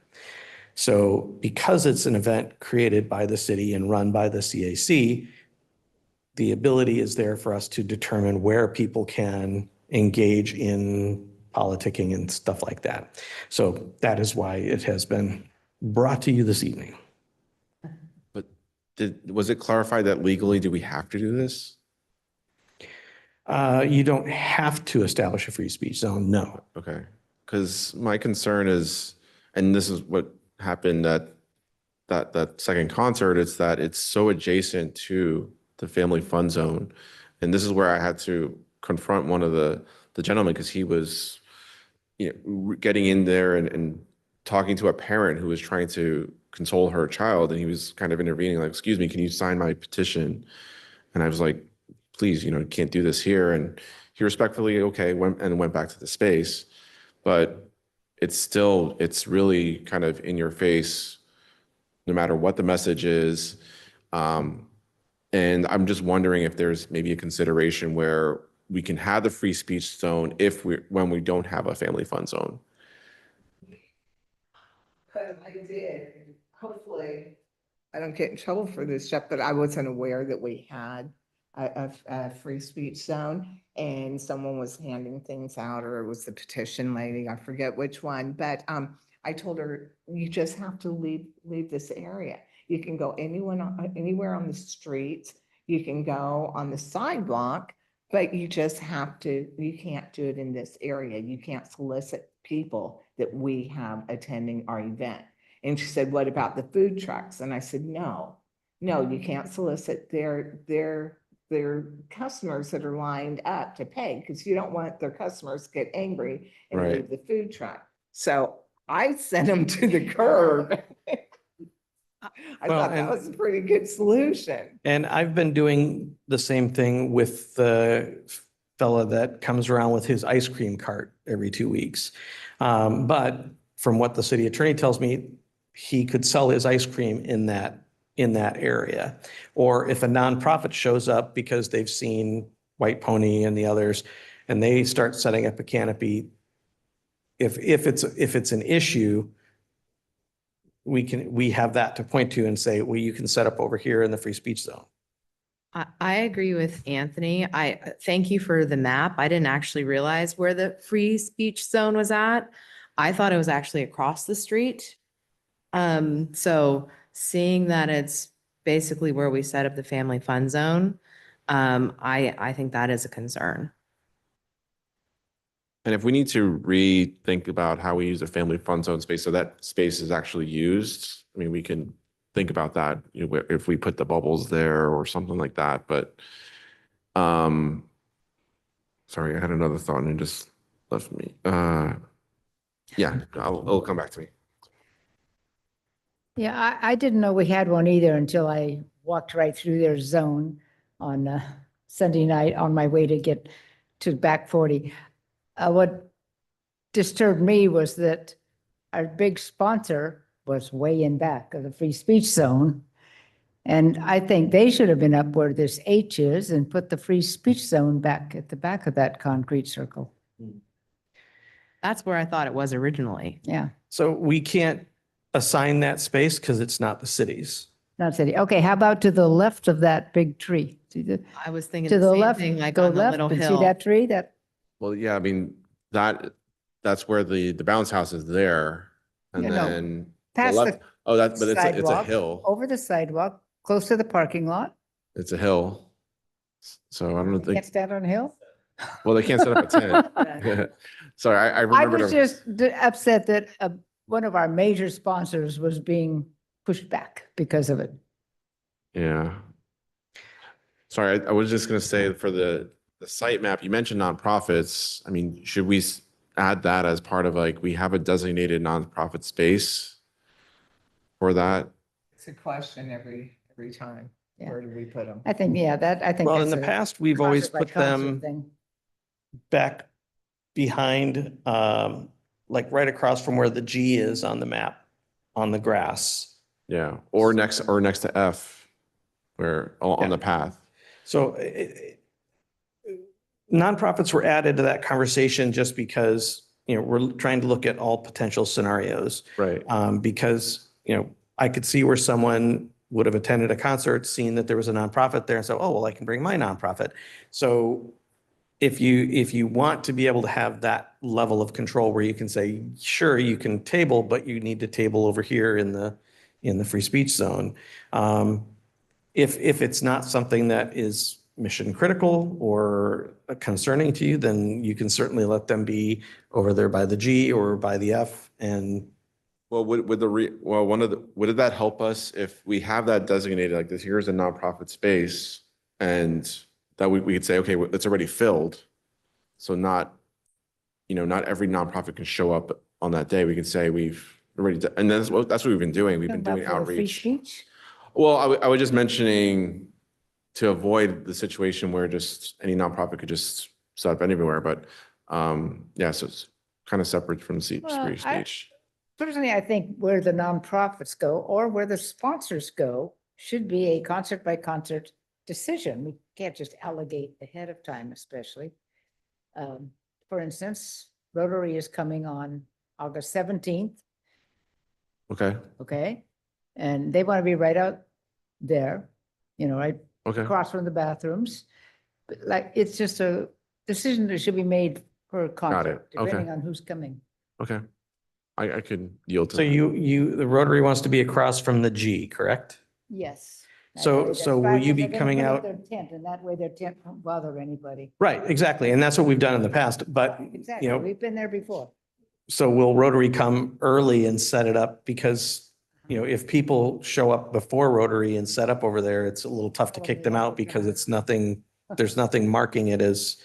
So because it's an event created by the city and run by the CAC, the ability is there for us to determine where people can engage in politicking and stuff like that. So that is why it has been brought to you this evening. But was it clarified that legally, do we have to do this? You don't have to establish a free speech zone, no. Okay, because my concern is, and this is what happened at that second concert, is that it's so adjacent to the family fun zone. And this is where I had to confront one of the gentlemen, because he was getting in there and talking to a parent who was trying to console her child, and he was kind of intervening, like, excuse me, can you sign my petition? And I was like, please, you can't do this here. And he respectfully, okay, went back to the space. But it's really kind of in your face, no matter what the message is. And I'm just wondering if there's maybe a consideration where we can have the free speech zone when we don't have a family fun zone. But I did, hopefully, I don't get in trouble for this, Jeff, but I wasn't aware that we had a free speech zone, and someone was handing things out, or it was the petition lady, I forget which one, but I told her, you just have to leave this area. You can go anywhere on the streets, you can go on the sidewalk, but you can't do it in this area. You can't solicit people that we have attending our event. And she said, what about the food trucks? And I said, no, you can't solicit their customers that are lined up to pay, because you don't want their customers to get angry and Right. leave the food truck. So I sent them to the curb. I Well, thought that and- was a pretty good solution. And I've been doing the same thing with the fella that comes around with his ice cream cart every 2 weeks. But from what the city attorney tells me, he could sell his ice cream in that area. Or if a nonprofit shows up because they've seen White Pony and the others, and they start setting up a canopy, if it's an issue, we have that to point to and say, well, you can set up over here in the free speech zone. I agree with Anthony. I thank you for the map. I didn't actually realize where the free speech zone was at. I thought it was actually across the street. So seeing that it's basically where we set up the family fun zone, I think that is a concern. And if we need to rethink about how we use the family fun zone space, so that space is actually used, I mean, we can think about that, if we put the bubbles there or something like that, but, sorry, I had another thought and it just left me. Yeah, it'll come back to me. Yeah, I didn't know we had one either until I walked right through their zone on Sunday night on my way to get to back 40. What disturbed me was that our big sponsor was way in back of the free speech zone. And I think they should have been up where this H is and put the free speech zone back at the back of that concrete circle. That's where I thought it was originally. Yeah, So we can't assign that space because it's not the city's. not city. Okay, how about to the left of that big tree? See the, I was thinking to the the same left, thing, like go on the left little and see hill. that tree that, Well, yeah, I mean, that's where the bounce house is there. And Yeah, no, then the past left, the oh, but it's a sidewalk, hill. over the sidewalk, close to the parking lot. It's a hill. So I don't Can't think, stand on a hill. well, they can't set up a tent. Sorry, I I remember. was just upset that one of our major sponsors was being pushed back because of it. Yeah. Sorry, I was just gonna say for the site map, you mentioned nonprofits. I mean, should we add that as part of, like, we have a designated nonprofit space for that? It's a question every time. Yeah. Where do we put them? I think, yeah, I think. Well, in that's the a past, we've always concert by put concert them thing. back behind, like right across from where the G is on the map, on the grass. Yeah, or next to F, where on Yeah. the path. So nonprofits were added to that conversation just because, we're trying to look at all potential scenarios. Right. Because, I could see where someone would have attended a concert, seen that there was a nonprofit there and said, oh, well, I can bring my nonprofit. So if you want to be able to have that level of control where you can say, sure, you can table, but you need to table over here in the free speech zone. If it's not something that is mission critical or concerning to you, then you can certainly let them be over there by the G or by the F. And Well, would that help us if we have that designated, like this, here's a nonprofit space, and that we could say, okay, it's already filled. So not every nonprofit can show up on that day. We can say we've already, and that's what we've been doing. We've been doing Talking about for the free outreach. speech? Well, I was just mentioning to avoid the situation where just any nonprofit could just set up anywhere, but, yeah, so it's kind of separate from Well, free speech. Personally, I think where the nonprofits go or where the sponsors go should be a concert by concert decision. We can't just allegate ahead of time, especially. For instance, Rotary is coming on August 17th, Okay, okay? And they want to be right out there, right okay, across from the bathrooms. But like, it's just a decision that should be made per concert, okay. depending on who's coming. okay. I could yield to So that. the Rotary wants to be across from the G, correct? Yes. So- so will you be They're gonna coming put up out- their tent, and that way their tent won't bother anybody. Right, exactly. And that's what we've done in the past, but, Exactly, we've been there before. so will Rotary come early and set it up? Because, if people show up before Rotary and set up over there, it's a little tough to kick them out because it's nothing, there's nothing marking it as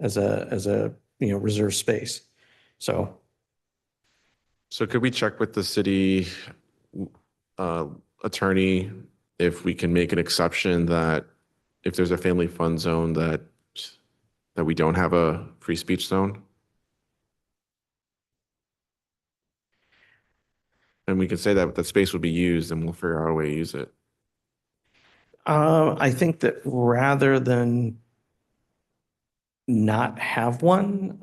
a, reserved space. So, So could we check with the city attorney if we can make an exception that if there's a family fun zone that we don't have a free speech zone? And we can say that the space would be used and we'll figure out a way to use it. I think that rather than not have one,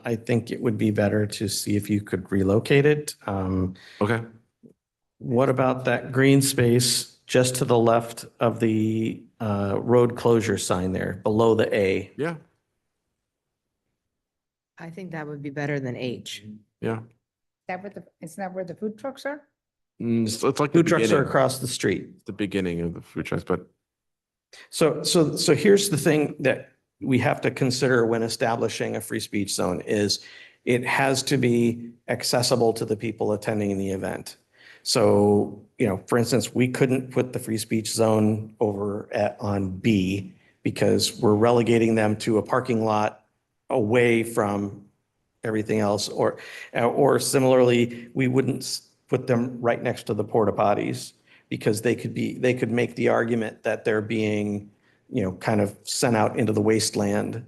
I think it would be better to see if you could relocate it. Okay, What about that green space just to the left of the road closure sign there, below the A? yeah, I think that would be better than H. yeah. Isn't that where the food trucks are? It's like the Food trucks are beginning, across the street. the beginning of the food trucks, but So here's the thing that we have to consider when establishing a free speech zone is it has to be accessible to the people attending the event. So, for instance, we couldn't put the free speech zone over on B because we're relegating them to a parking lot away from everything else. Or similarly, we wouldn't put them right next to the porta potties because they could make the argument that they're being, kind of sent out into the wasteland.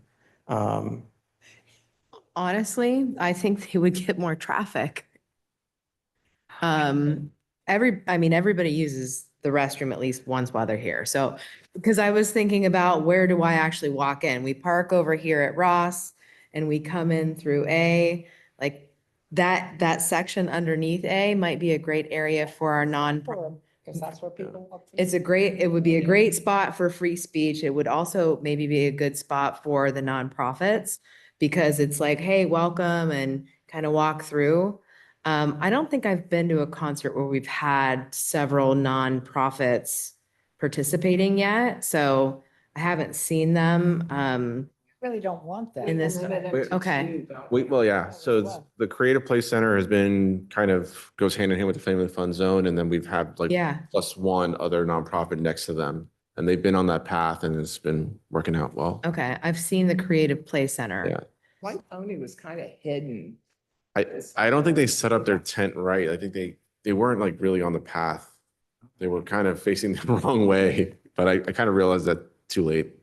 Honestly, I think they would get more traffic. Everybody uses the restroom at least once while they're here. So, because I was thinking about where do I actually walk in? We park over here at Ross and we come in through A, like that section underneath A might be a great area for our Because that's where people. it would be a great spot for free speech. It would also maybe be a good spot for the nonprofits because it's like, hey, welcome and kind of walk through. I don't think I've been to a concert where we've had several nonprofits participating yet, so I haven't seen them. Really don't want that. In this- Okay. well, yeah. So the Creative Play Center has been goes hand in hand with the Family Fun Zone. And then we've had Yeah, plus one other nonprofit next to them. And they've been on that path and it's been working out well. okay. I've seen the Creative Play Center. Yeah. White Pony was kind of hidden. I don't think they set up their tent right. I think they weren't really on the path. They were kind of facing the wrong way, but I kind of realized that too late.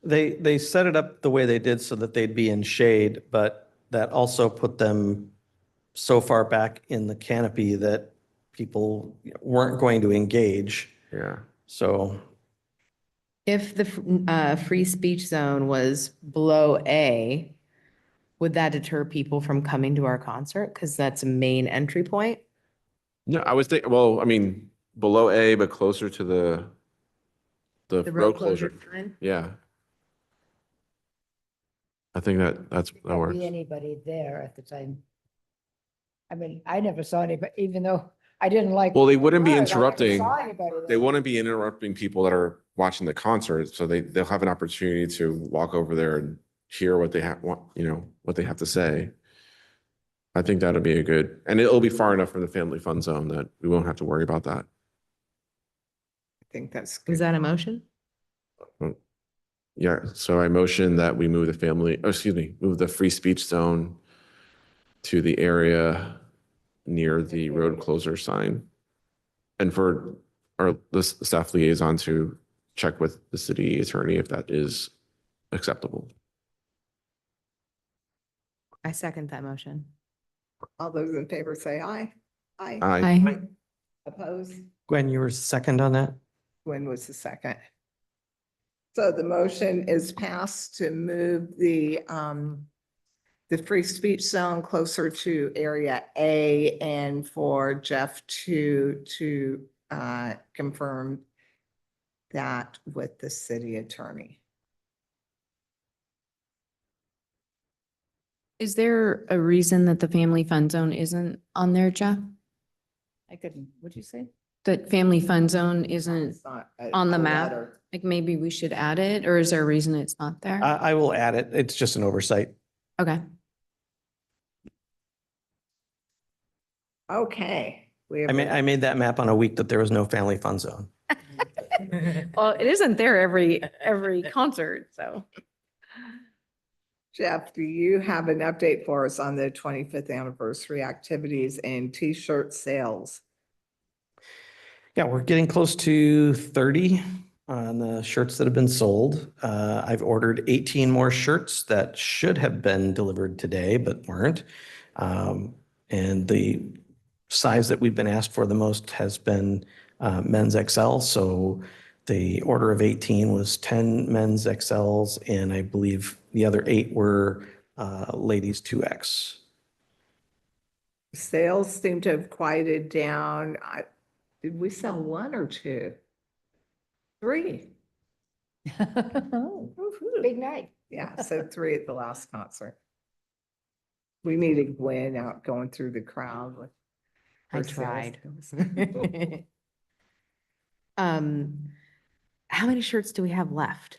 They set it up the way they did so that they'd be in shade, but that also put them so far back in the canopy that people weren't going to engage. Yeah. So, If the free speech zone was below A, would that deter people from coming to our concert? Because that's a main entry point. Yeah, I was thinking, well, I mean, below A, but closer to the The road closure. sign. Yeah. I think that Won't works. be anybody there at the time. I mean, I never saw anybody, even though I didn't like. Well, they wouldn't be I never interrupting. saw anybody They there. wouldn't be interrupting people that are watching the concert, so they'll have an opportunity to walk over there and hear what they have, what they have to say. I think that'll be and it'll be far enough from the family fun zone that we won't have to worry about that. I think that's Is good. that a motion? Yeah, so I motion that we move move the free speech zone to the area near the road closer sign. And for the staff liaison to check with the city attorney if that is acceptable. I second that motion. All those in favor say aye. Aye. Aye. Oppose? Gwen, you were second on that? Gwen was the second. So the motion is passed to move the free speech zone closer to area A and for Jeff to confirm that with the city attorney. Is there a reason that the family fun zone isn't on there, Jeff? I couldn't, what'd you say? That family fun zone isn't, It's not a- on the a map? letter. like maybe we should add it, or is there a reason it's not there? I will add it. It's just an oversight. Okay. Okay. We have I made that map on a week that there was no family fun zone. Well, it isn't there every concert, so. Jeff, do you have an update for us on the 25th anniversary activities and T-shirt sales? Yeah, we're getting close to 30 on the shirts that have been sold. I've ordered 18 more shirts that should have been delivered today, but weren't. And the size that we've been asked for the most has been men's XL. So the order of 18 was 10 men's XLs, and I believe the other 8 were ladies 2X. Sales seem to have quieted down. Did we sell 1 or 2? 3. Big night. Yeah, so 3 at the last concert. We needed Gwen out going through the crowd with. I her sales tried. skills. How many shirts do we have left?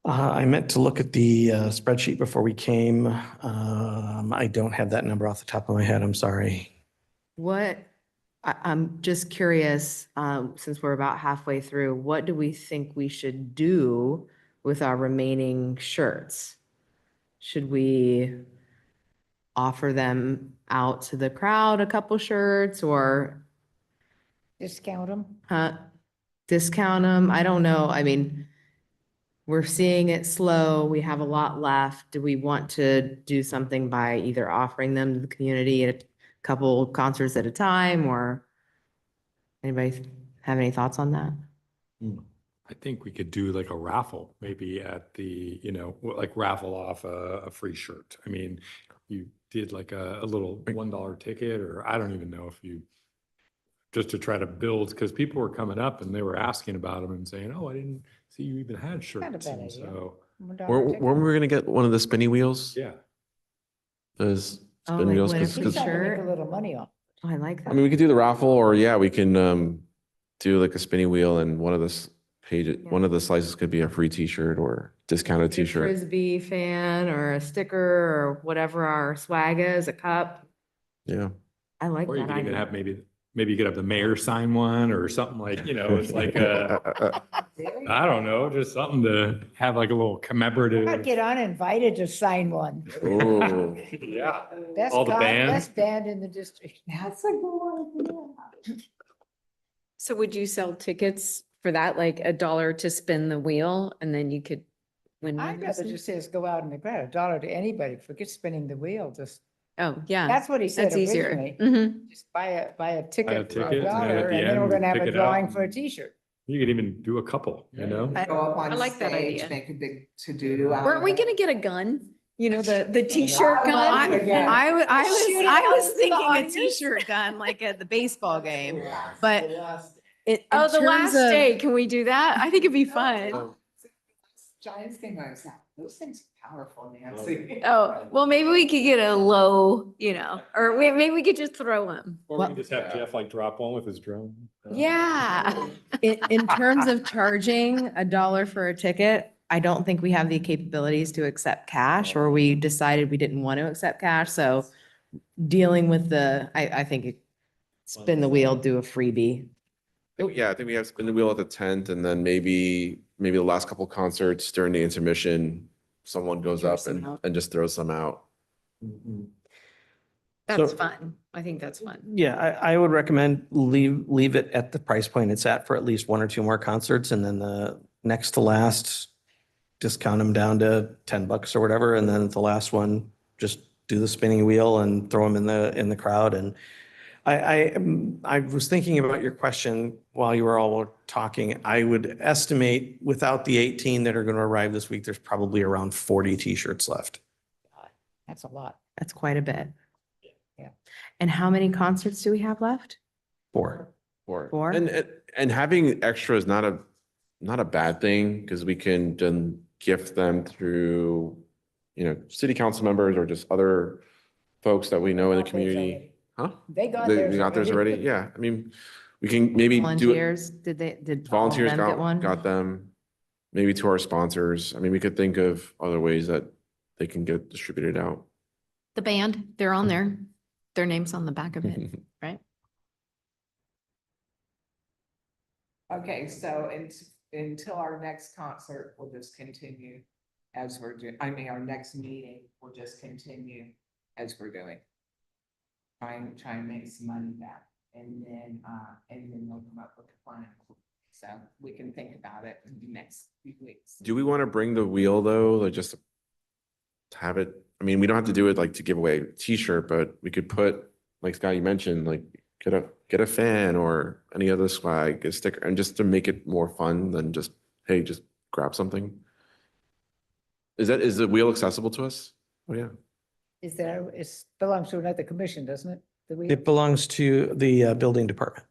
I meant to look at the spreadsheet before we came. I don't have that number off the top of my head. I'm sorry. I'm just curious, since we're about halfway through, what do we think we should do with our remaining shirts? Should we offer them out to the crowd, a couple shirts, or Discount them. discount them? I don't know. I mean, we're seeing it slow. We have a lot left. Do we want to do something by either offering them to the community at a couple concerts at a time, or anybody have any thoughts on that? I think we could do like a raffle, maybe at the, like raffle off a free shirt. I mean, you did like a little $1 ticket, or I don't even know if you, just to try to build, because people were coming up and they were asking about them and saying, oh, I didn't see you even had shirts. Not a bad And idea. so, Weren't we gonna get one of the spinny wheels? yeah. Those Oh, spin like wheels? win a 'Cause- free 'cause- Trying to make shirt. a little money off. Oh, I like I that. mean, we could do the raffle, or yeah, we can do like a spinny wheel, and one of the pages, Yeah. one of the slices could be a free T-shirt or discounted Be a T-shirt. Frisbee fan or a sticker or whatever our swag is, a cup. Yeah. I like Or you that could even idea. have maybe you could have the mayor sign one or something like, it's like, I don't know, just something to have like a little I'd commemorative. get uninvited to sign one. Ooh. Yeah. Best All the bands. best band in the district. That's a good idea. So would you sell tickets for that, like $1 to spin the wheel, and then you could win one? I'd or rather something? just say, let's go out in the crowd, $1 to anybody, forget spinning the wheel, just, Oh, yeah, that's what he said that's easier. originally. Mhm. Just buy a ticket for ticket, and then at $1, the and then we're end, gonna have pick a it out drawing for a and- T-shirt. You could even do a couple, Go up on I like that stage, idea. make a big to-do. out Weren't of we it. gonna get a gun? The T-shirt gun? I like it again. I Shoot it was out into the thinking a audience. T-shirt gun, like at the baseball game, but In oh, the terms last of- day, can we do that? I think it'd be fun. Giants game, I was like, those things are powerful, Nancy. Oh, well, maybe we could get a low, or maybe we could just throw them. Or we could just have Jeff like drop one with his drone. Yeah. In terms of charging $1 for a ticket, I don't think we have the capabilities to accept cash, or we decided we didn't want to accept cash. So dealing with I think spin the wheel, do a freebie. Yeah, I think we have spin the wheel at the tent, and then maybe the last couple concerts during the intermission, someone goes Throw up some and, out. and just throws some out. That's So- fun. I think that's fun. Yeah, I would recommend leave it at the price point it's at for at least one or two more concerts, and then the next to last, discount them down to $10 or whatever, and then the last one, just do the spinning wheel and throw them in the crowd. And I was thinking about your question while you were all talking. I would estimate without the 18 that are going to arrive this week, there's probably around 40 t-shirts left. That's a lot. That's quite a bit. Yeah. And how many concerts do we have left? 4. Four? And having extra is not a bad thing, because we can then gift them through, city council members or just other folks that we know in the Got theirs community. already. Huh? They got They theirs got theirs already? Yeah, I mean, we can maybe do it. Volunteers, did all of Volunteers them get one? got them, maybe to our sponsors. I mean, we could think of other ways that they can get distributed out. The band, they're on there. Their name's on the back of it, right? Okay, so until our next concert, we'll just continue as we're doing, our next meeting, we'll just continue as we're doing. Try and make some money back, and then they'll come up with a plan. So we can think about it in the next few weeks. Do we want to bring the wheel though, like just to have it? I mean, we don't have to do it like to give away a t-shirt, but we could put, like Scott, you mentioned, like get a fan or any other swag, a sticker, and just to make it more fun than just, hey, just grab something. Is the wheel accessible to us? Oh, yeah. It belongs to another commission, doesn't it? The wheel? It belongs to the building department.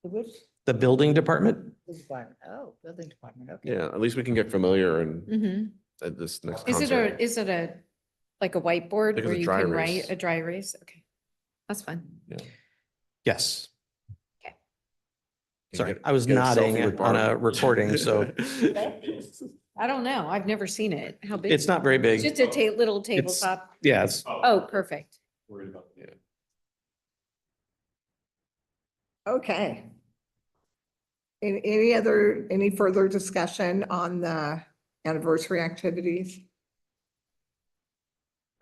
The which? The building department? Building department. Oh, building department, okay. Yeah, at least we can get familiar and Mm-hmm. at this next Is concert. it like a whiteboard Like where it's a you dry can erase. write a dry erase? Okay. That's fun. Yes. Okay. Sorry, Get- I was get a nodding selfie with on Barb. a recording, so I don't know. I've never seen it. How big? it's not very It's big. just a little tabletop. Yeah, it's, Oh, perfect. Worried about that. Okay. Any further discussion on the anniversary activities?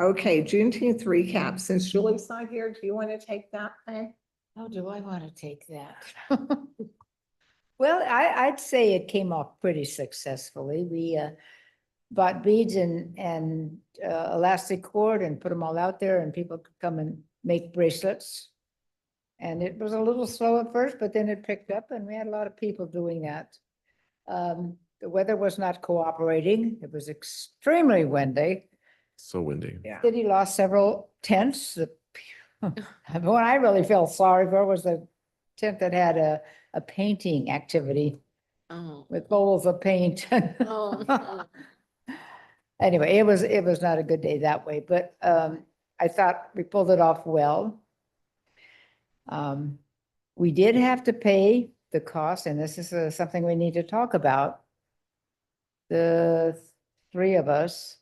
Okay, Juneteenth recap. Since Julie's not here, do you want to take that thing? How do I want to take that? Well, I'd say it came off pretty successfully. We bought beads and elastic cord and put them all out there, and people could come and make bracelets. And it was a little slow at first, but then it picked up and we had a lot of people doing that. The weather was not cooperating. It was extremely windy. So windy. Yeah. City lost several tents. The one I really felt sorry for was the tent that had a painting activity Oh. with bowls of paint. Oh. Anyway, it was not a good day that way, but I thought we pulled it off well. We did have to pay the cost, and this is something we need to talk about. The three of us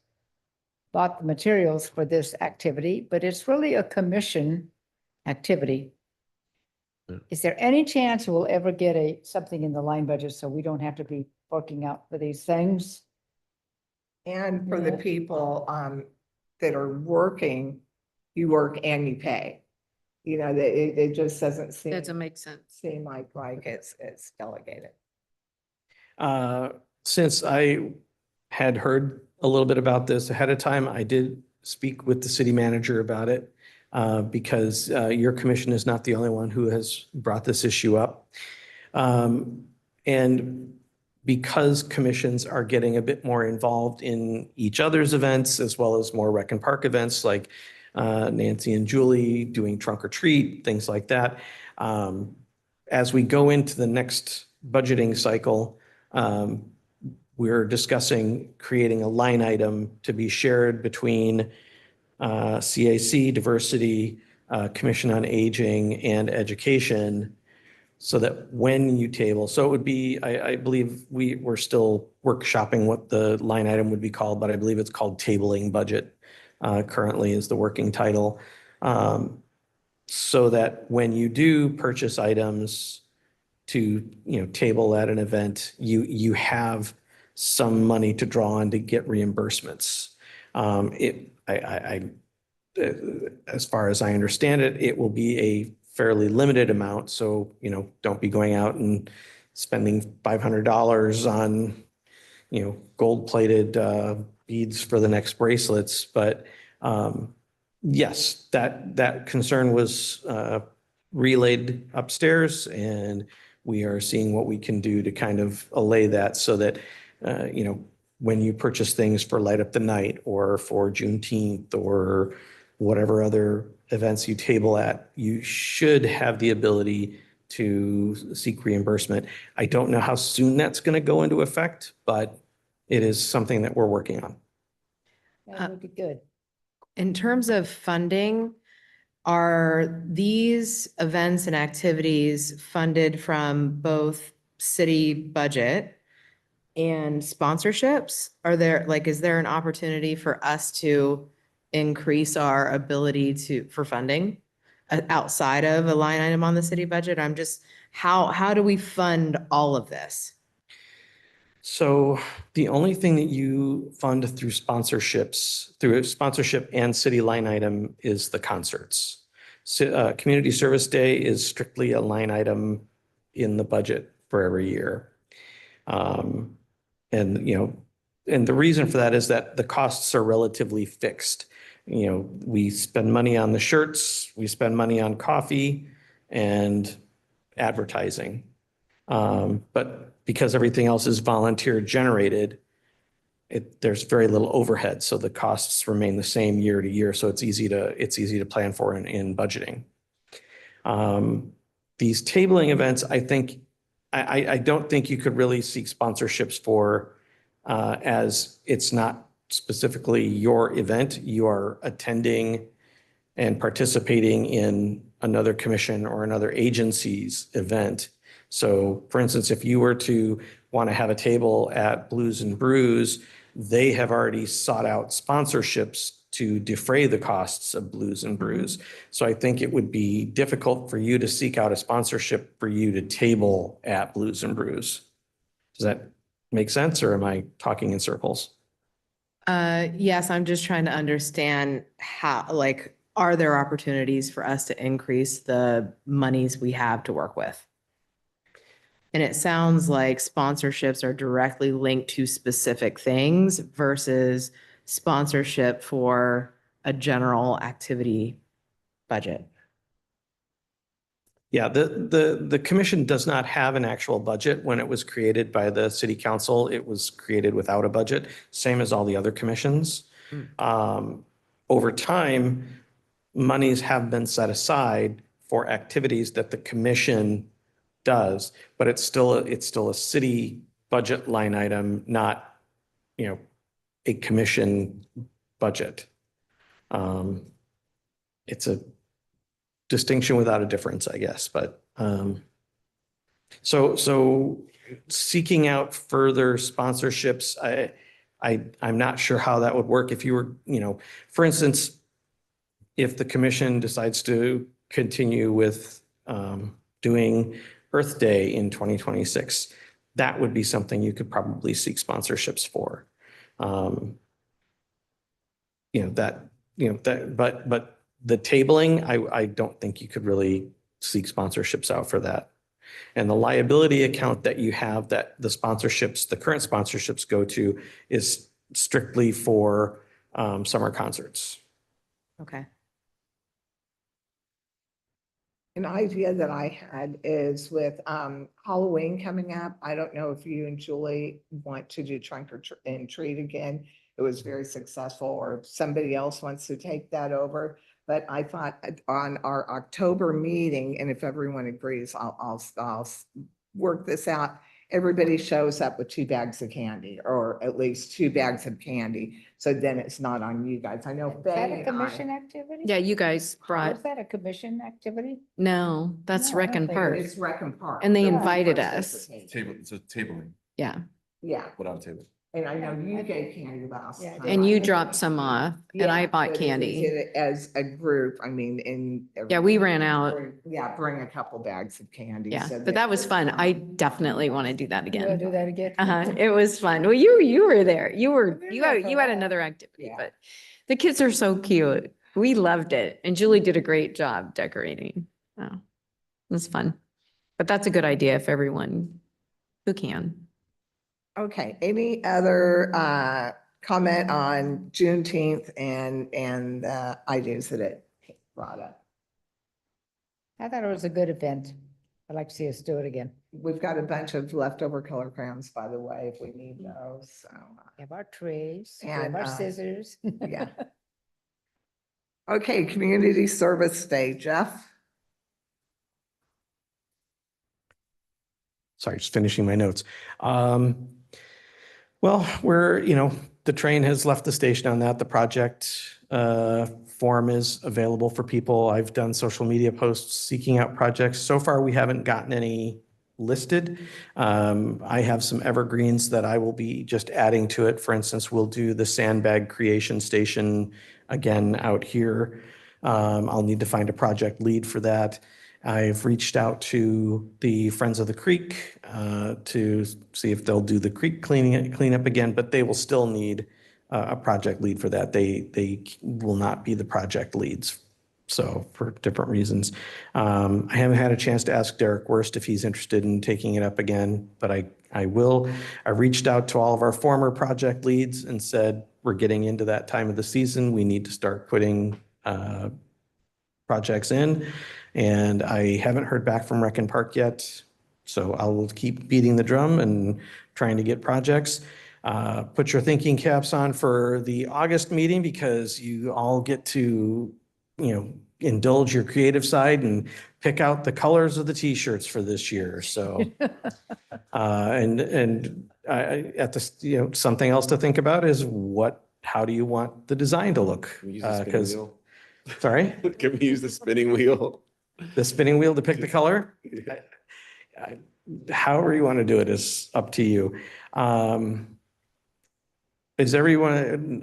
bought the materials for this activity, but it's really a commission activity. Yeah. Is there any chance we'll ever get something in the line budget so we don't have to be forking out for these things? And for the Yeah. people that are working, you work and you pay. It just doesn't Doesn't make sense. seem like it's delegated. Since I had heard a little bit about this ahead of time, I did speak with the city manager about it because your commission is not the only one who has brought this issue up. And because commissions are getting a bit more involved in each other's events as well as more Rec and Park events like Nancy and Julie doing trunk or treat, things like that. As we go into the next budgeting cycle, we're discussing creating a line item to be shared between CAC, Diversity, Commission on Aging, and Education, so that when you table, so it would be, I believe we're still workshopping what the line item would be called, but I believe it's called tabling budget currently is the working title. So that when you do purchase items to, table at an event, you have some money to draw on to get reimbursements. as far as I understand it, it will be a fairly limited amount. So, don't be going out and spending $500 on, gold-plated beads for the next bracelets. But yes, that concern was relayed upstairs, and we are seeing what we can do to kind of allay that so that, when you purchase things for Light Up the Night or for Juneteenth or whatever other events you table at, you should have the ability to seek reimbursement. I don't know how soon that's going to go into effect, but it is something that we're working on. That would be good. In terms of funding, are these events and activities funded from both city budget and sponsorships? Is there an opportunity for us to increase our ability for funding outside of a line item on the city budget? How do we fund all of this? So the only thing that you fund through sponsorship and city line item is the concerts. Community Service Day is strictly a line item in the budget for every year. And the reason for that is that the costs are relatively fixed. We spend money on the shirts, we spend money on coffee and advertising. But because everything else is volunteer generated, there's very little overhead. So the costs remain the same year to year. So it's easy to plan for in budgeting. These tabling events, I don't think you could really seek sponsorships for, as it's not specifically your event. You are attending and participating in another commission or another agency's event. So for instance, if you were to want to have a table at Blues and Brews, they have already sought out sponsorships to defray the costs of Blues and Brews. So I think it would be difficult for you to seek out a sponsorship for you to table at Blues and Brews. Does that make sense, or am I talking in circles? Yes, I'm just trying to understand are there opportunities for us to increase the monies we have to work with? And it sounds like sponsorships are directly linked to specific things versus sponsorship for a general activity budget. Yeah, the commission does not have an actual budget. When it was created by the city council, it was created without a budget, same as all the other commissions. Over time, monies have been set aside for activities that the commission does, but it's still a city budget line item, not, a commission budget. It's a distinction without a difference, I guess, but so seeking out further sponsorships, I'm not sure how that would work. If you were, for instance, if the commission decides to continue with doing Earth Day in 2026, that would be something you could probably seek sponsorships for. But the tabling, I don't think you could really seek sponsorships out for that. And the liability account that you have that the current sponsorships go to is strictly for summer concerts. Okay. An idea that I had is with Halloween coming up. I don't know if you and Julie want to do trunk or treat again. It was very successful, or if somebody else wants to take that over. But I thought on our October meeting, and if everyone agrees, I'll work this out. Everybody shows up with 2 bags of candy, or at least 2 bags of candy. So then it's not on you guys. I know Is that Faye a and commission I. activity? Yeah, you guys brought, Was that a commission activity? no, that's No, I Rec don't and think Park. It's Rec and Park. And they So we invited us. participate. Table, it's a tabling Yeah. Yeah, without a table. and I know you gave candy last Yeah, I time. did. And you dropped some off and I Yeah, bought but if we candy. did it as a group, I mean, Yeah, we ran out. bring a couple bags of candy. Yeah, so but that was it's fun. not- I definitely want to do that You want to again. do that again? It was fun. Well, you were there. You were had there for a another activity, Yeah. but the kids are so cute. We loved it. And Julie did a great job decorating. Oh, it was fun. But that's a good idea if everyone who can. Okay, any other comment on Juneteenth and ideas that it brought up? I thought it was a good event. I'd like to see us do it again. We've got a bunch of leftover color crayons, by the way, if we need those, so. We have our trays, we have And, our scissors. yeah. Okay, Community Service Day, Jeff? Sorry, just finishing my notes. Well, the train has left the station on that. The project form is available for people. I've done social media posts seeking out projects. So far, we haven't gotten any listed. I have some evergreens that I will be just adding to it. For instance, we'll do the sandbag creation station again out here. I'll need to find a project lead for that. I've reached out to the Friends of the Creek to see if they'll do the creek cleanup again, but they will still need a project lead for that. They will not be the project leads. So for different reasons. I haven't had a chance to ask Derek Worst if he's interested in taking it up again, but I will. I reached out to all of our former project leads and said, we're getting into that time of the season. We need to start putting projects in. And I haven't heard back from Rec and Park yet. So I'll keep beating the drum and trying to get projects. Put your thinking caps on for the August meeting because you all get to, indulge your creative side and pick out the colors of the t-shirts for this year. So, something else to think about is how do you want the design to look? Can we use the spinning wheel? Sorry? Can we use the spinning wheel? The spinning wheel to pick the color? However you want to do it is up to you. Is everyone,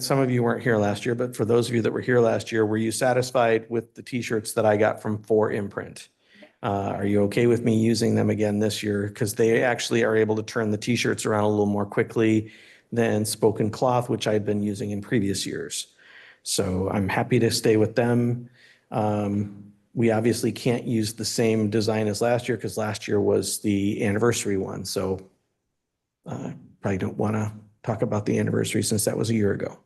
some of you weren't here last year, but for those of you that were here last year, were you satisfied with the t-shirts that I got from 4imprint? Are you okay with me using them again this year? Because they actually are able to turn the t-shirts around a little more quickly than spoken cloth, which I'd been using in previous years. So I'm happy to stay with them. We obviously can't use the same design as last year because last year was the anniversary one. So probably don't want to talk about the anniversary since that was a year ago.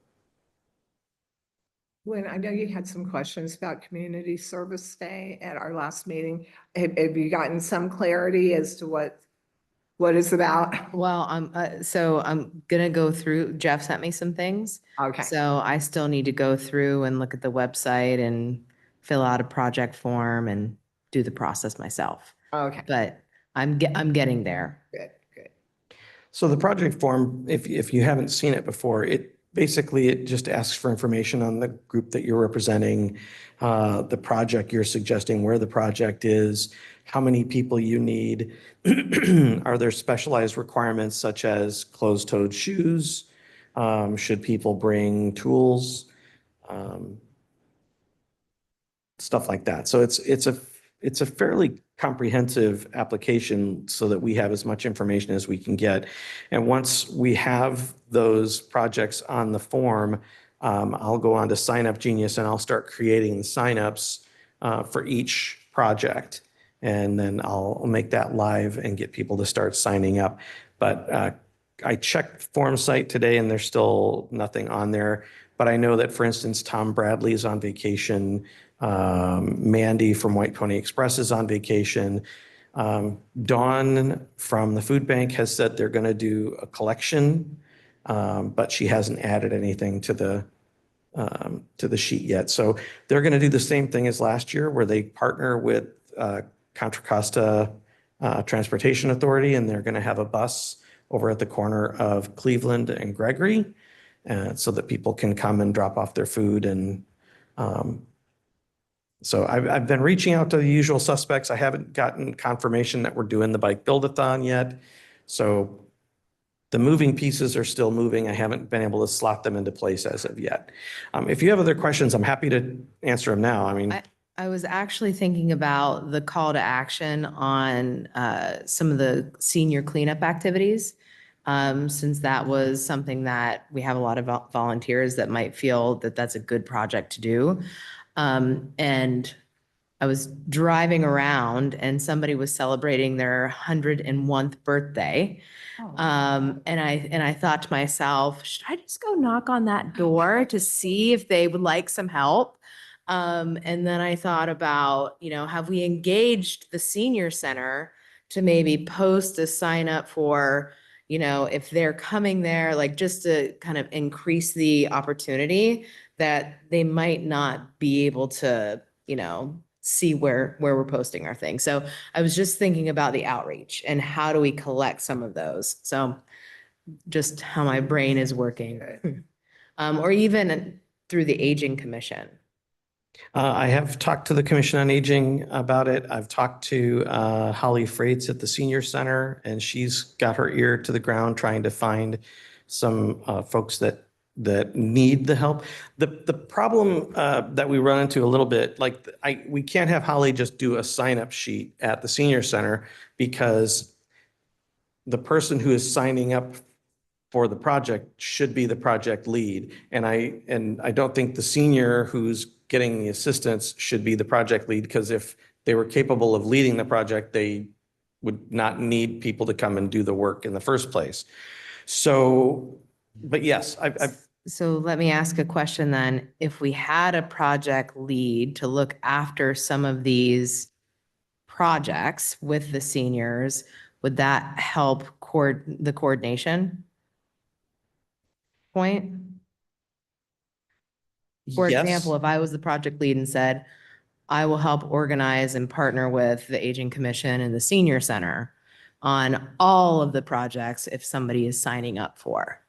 When I know you had some questions about Community Service Day at our last meeting, have you gotten some clarity as to what it's about? Well, so I'm gonna go through, Jeff sent me some things. Okay, So I still need to go through and look at the website and fill out a project form and do the process myself. okay, But I'm getting there. good, good. So the project form, if you haven't seen it before, it just asks for information on the group that you're representing, the project you're suggesting, where the project is, how many people you need. Are there specialized requirements such as closed-toed shoes? Should people bring tools? Stuff like that. So it's a fairly comprehensive application so that we have as much information as we can get. And once we have those projects on the form, I'll go on to Sign Up Genius and I'll start creating the signups for each project. And then I'll make that live and get people to start signing up. But I checked form site today and there's still nothing on there. But I know that, for instance, Tom Bradley is on vacation. Mandy from White Pony Express is on vacation. Dawn from the food bank has said they're going to do a collection, but she hasn't added anything to the sheet yet. So they're going to do the same thing as last year, where they partner with Contra Costa Transportation Authority, and they're going to have a bus over at the corner of Cleveland and Gregory, so that people can come and drop off their food. And so I've been reaching out to the usual suspects. I haven't gotten confirmation that we're doing the bike build-a-thon yet. So the moving pieces are still moving. I haven't been able to slot them into place as of yet. If you have other questions, I'm happy to answer them now. I was actually thinking about the call to action on some of the senior cleanup activities. since that was something that we have a lot of volunteers that might feel that that's a good project to do. And I was driving around and somebody was celebrating their 101st birthday. And I thought to myself, should I just go knock on that door to see if they would like some help? And then I thought about, have we engaged the senior center to maybe post a sign up for, if they're coming there, like just to kind of increase the opportunity that they might not be able to, see where we're posting our thing. So I was just thinking about the outreach and how do we collect some of those? So just how my brain is working. Or even through the Aging Commission. I have talked to the Commission on Aging about it. I've talked to Holly Freites at the Senior Center, and she's got her ear to the ground trying to find some folks that need the help. The problem that we run into a little bit, like we can't have Holly just do a sign-up sheet at the Senior Center because the person who is signing up for the project should be the project lead. And I don't think the senior who's getting the assistance should be the project lead, because if they were capable of leading the project, they would not need people to come and do the work in the first place. So, but yes, So let me ask a question then. If we had a project lead to look after some of these projects with the seniors, would that help the coordination point? For yes. example, if I was the project lead and said, I will help organize and partner with the Aging Commission and the Senior Center on all of the projects if somebody is signing up for.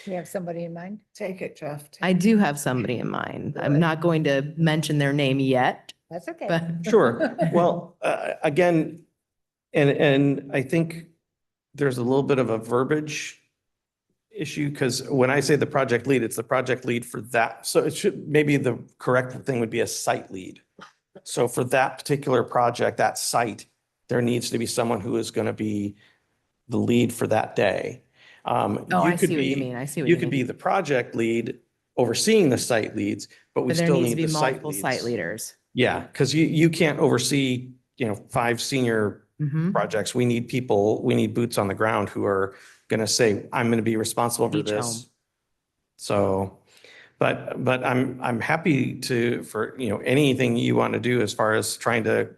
You have somebody in mind? Take it, Jeff. I do have somebody in mind. I'm not going to mention their name yet, That's okay. but. Sure. Well, again, and I think there's a little bit of a verbiage issue, because when I say the project lead, it's the project lead for that. So it should, maybe the correct thing would be a site lead. So for that particular project, that site, there needs to be someone who is going to be the lead for that day. Oh, I see what you mean. I see what You you could be mean. the project lead overseeing the site leads, but we But there still needs to need be the site multiple site leads. leaders. Yeah, because you can't oversee, 5 senior Mhm. projects. We need people, we need boots on the ground who are going to say, I'm going to be responsible for Each this. home. So, but I'm happy for anything you want to do as far as trying to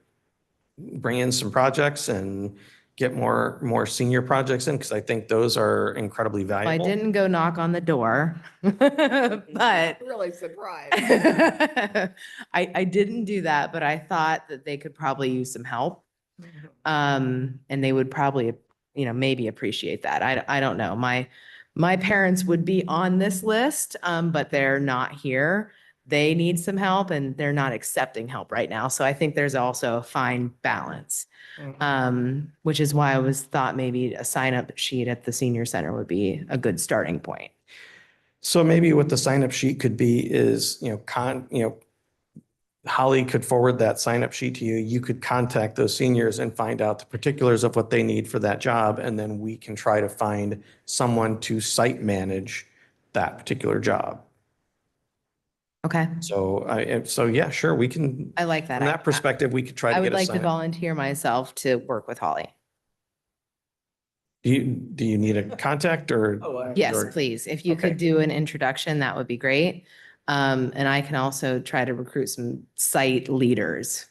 bring in some projects and get more senior projects in, because I think those are incredibly I valuable. didn't go knock on the door, but Really surprised. I didn't do that, but I thought that they could probably use some help. And they would probably, maybe appreciate that. I don't know. My parents would be on this list, but they're not here. They need some help and they're not accepting help right now. So I think there's also a fine balance. Which is why I thought maybe a sign up sheet at the senior center would be a good starting point. So maybe what the sign up sheet could be is, Holly could forward that sign up sheet to you. You could contact those seniors and find out the particulars of what they need for that job. And then we can try to find someone to site manage that particular job. Okay. So yeah, sure. We can, I like that. from that perspective, we could try I to would get a like to sign up. volunteer myself to work with Holly. Do you need a contact or? Yes, or- please. If you Okay. could do an introduction, that would be great. And I can also try to recruit some site leaders.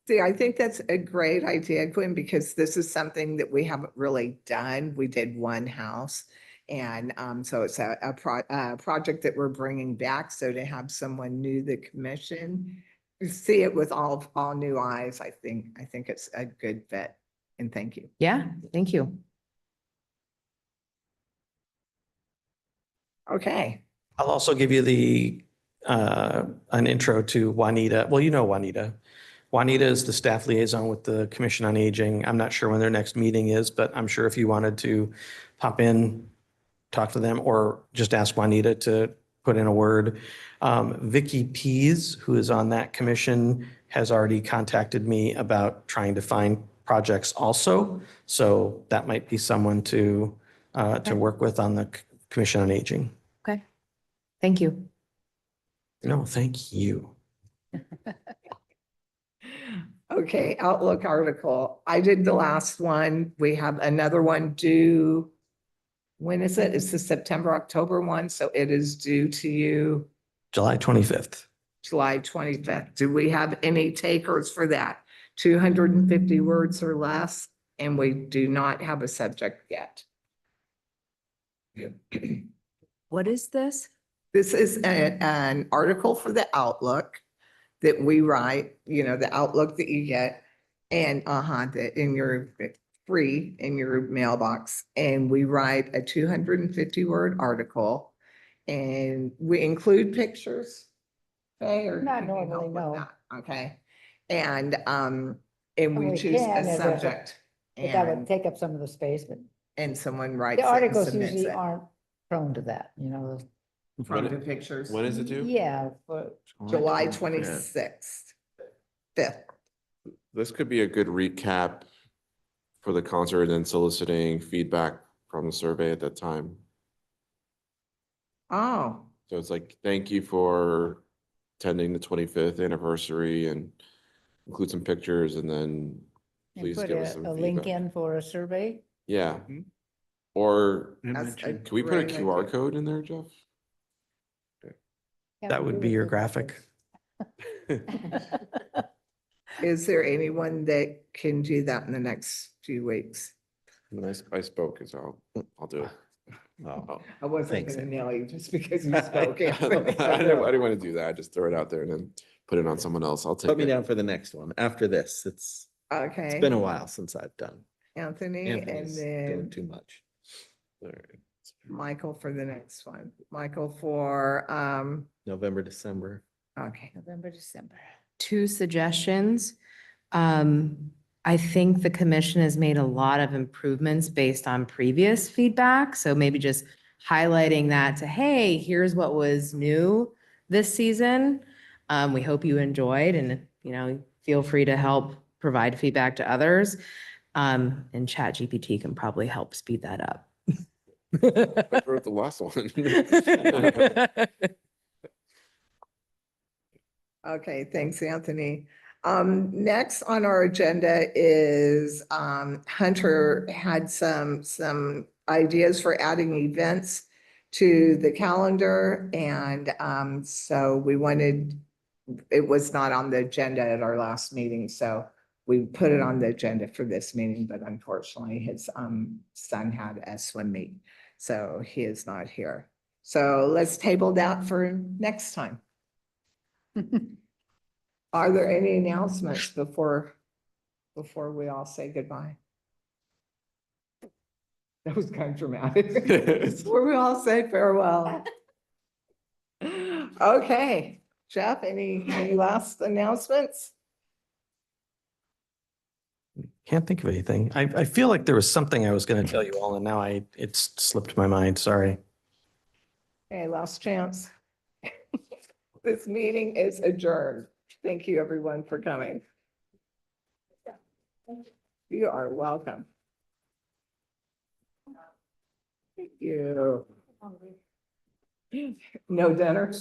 See, I think that's a great idea, Gwen, because this is something that we haven't really done. We did one house. And so it's a project that we're bringing back. So to have someone new, the commission, see it with all new eyes, I think it's a good fit. And thank you. Yeah, thank you. Okay. I'll also give you an intro to Juanita. Well, you know Juanita. Juanita is the staff liaison with the Commission on Aging. I'm not sure when their next meeting is, but I'm sure if you wanted to pop in, talk to them, or just ask Juanita to put in a word. Vicky Pease, who is on that commission, has already contacted me about trying to find projects also. So that might be someone to to work with on the Commission on Aging. Okay. Thank you. No, thank you. Okay, Outlook article. I did the last one. We have another one due. When is it? It's the September, October one, so it is due to you July 25th. July 25th. Do we have any takers for that? 250 words or less, and we do not have a subject yet. What is this? This is an article for the Outlook that we write, you know, the Outlook that you get and that in your free in your mailbox. And we write a 250 word article and we include pictures. Okay, or Not can you help normally, with no. that? Okay. And we we choose can a if there's a- subject But that would and, take up some of the space, but and someone writes the it and articles submits usually it. aren't prone to that, you know. From When the it- pictures. When is it due? Yeah, but July 25th. 26th, 5th. This could be a good recap for the concert and then soliciting feedback from the survey at that time. Oh, So it's like, thank you for attending the 25th anniversary and include some pictures and then and please put give us some a link feedback. in for a survey. Yeah. Mhm. Or that's a can we put a great QR idea. code in there, Jeff? Yeah, That we would do be your look graphic. Is there anyone that can do that in the next few weeks? And I spoke, so I'll do it. Oh, I wasn't Thanks, gonna Anthony. nail you just because you spoke. I Anthony. didn't want to do that. Just throw it out there and then put it on someone else. I'll take Put me it. down for the next one. After this, it's Okay. been a while since I've done. Anthony, and Anthony's doing then too much. All right. Michael for the next one. Michael for, November, December. okay. November, December. 2 suggestions. I think the commission has made a lot of improvements based on previous feedback. So maybe just highlighting that to, hey, here's what was new this season. We hope you enjoyed and, you know, feel free to help provide feedback to others. And ChatGPT can probably help speed that up. I wrote the last one. Okay, thanks, Anthony. Next on our agenda is, Hunter had some ideas for adding events to the calendar. And, so we wanted, it was not on the agenda at our last meeting, so we put it on the agenda for this meeting, but unfortunately his, son had a swim meet, so he is not here. So let's table that for next time. Are there any announcements before we all say goodbye? That was kind of dramatic. Before we all say farewell. Okay, Jeff, any last announcements? Can't think of anything. I feel like there was something I was going to tell you all and now it's slipped my mind. Sorry. Okay, last chance. This meeting is adjourned. Thank you, everyone, for coming. You are welcome. Thank you. No dinner?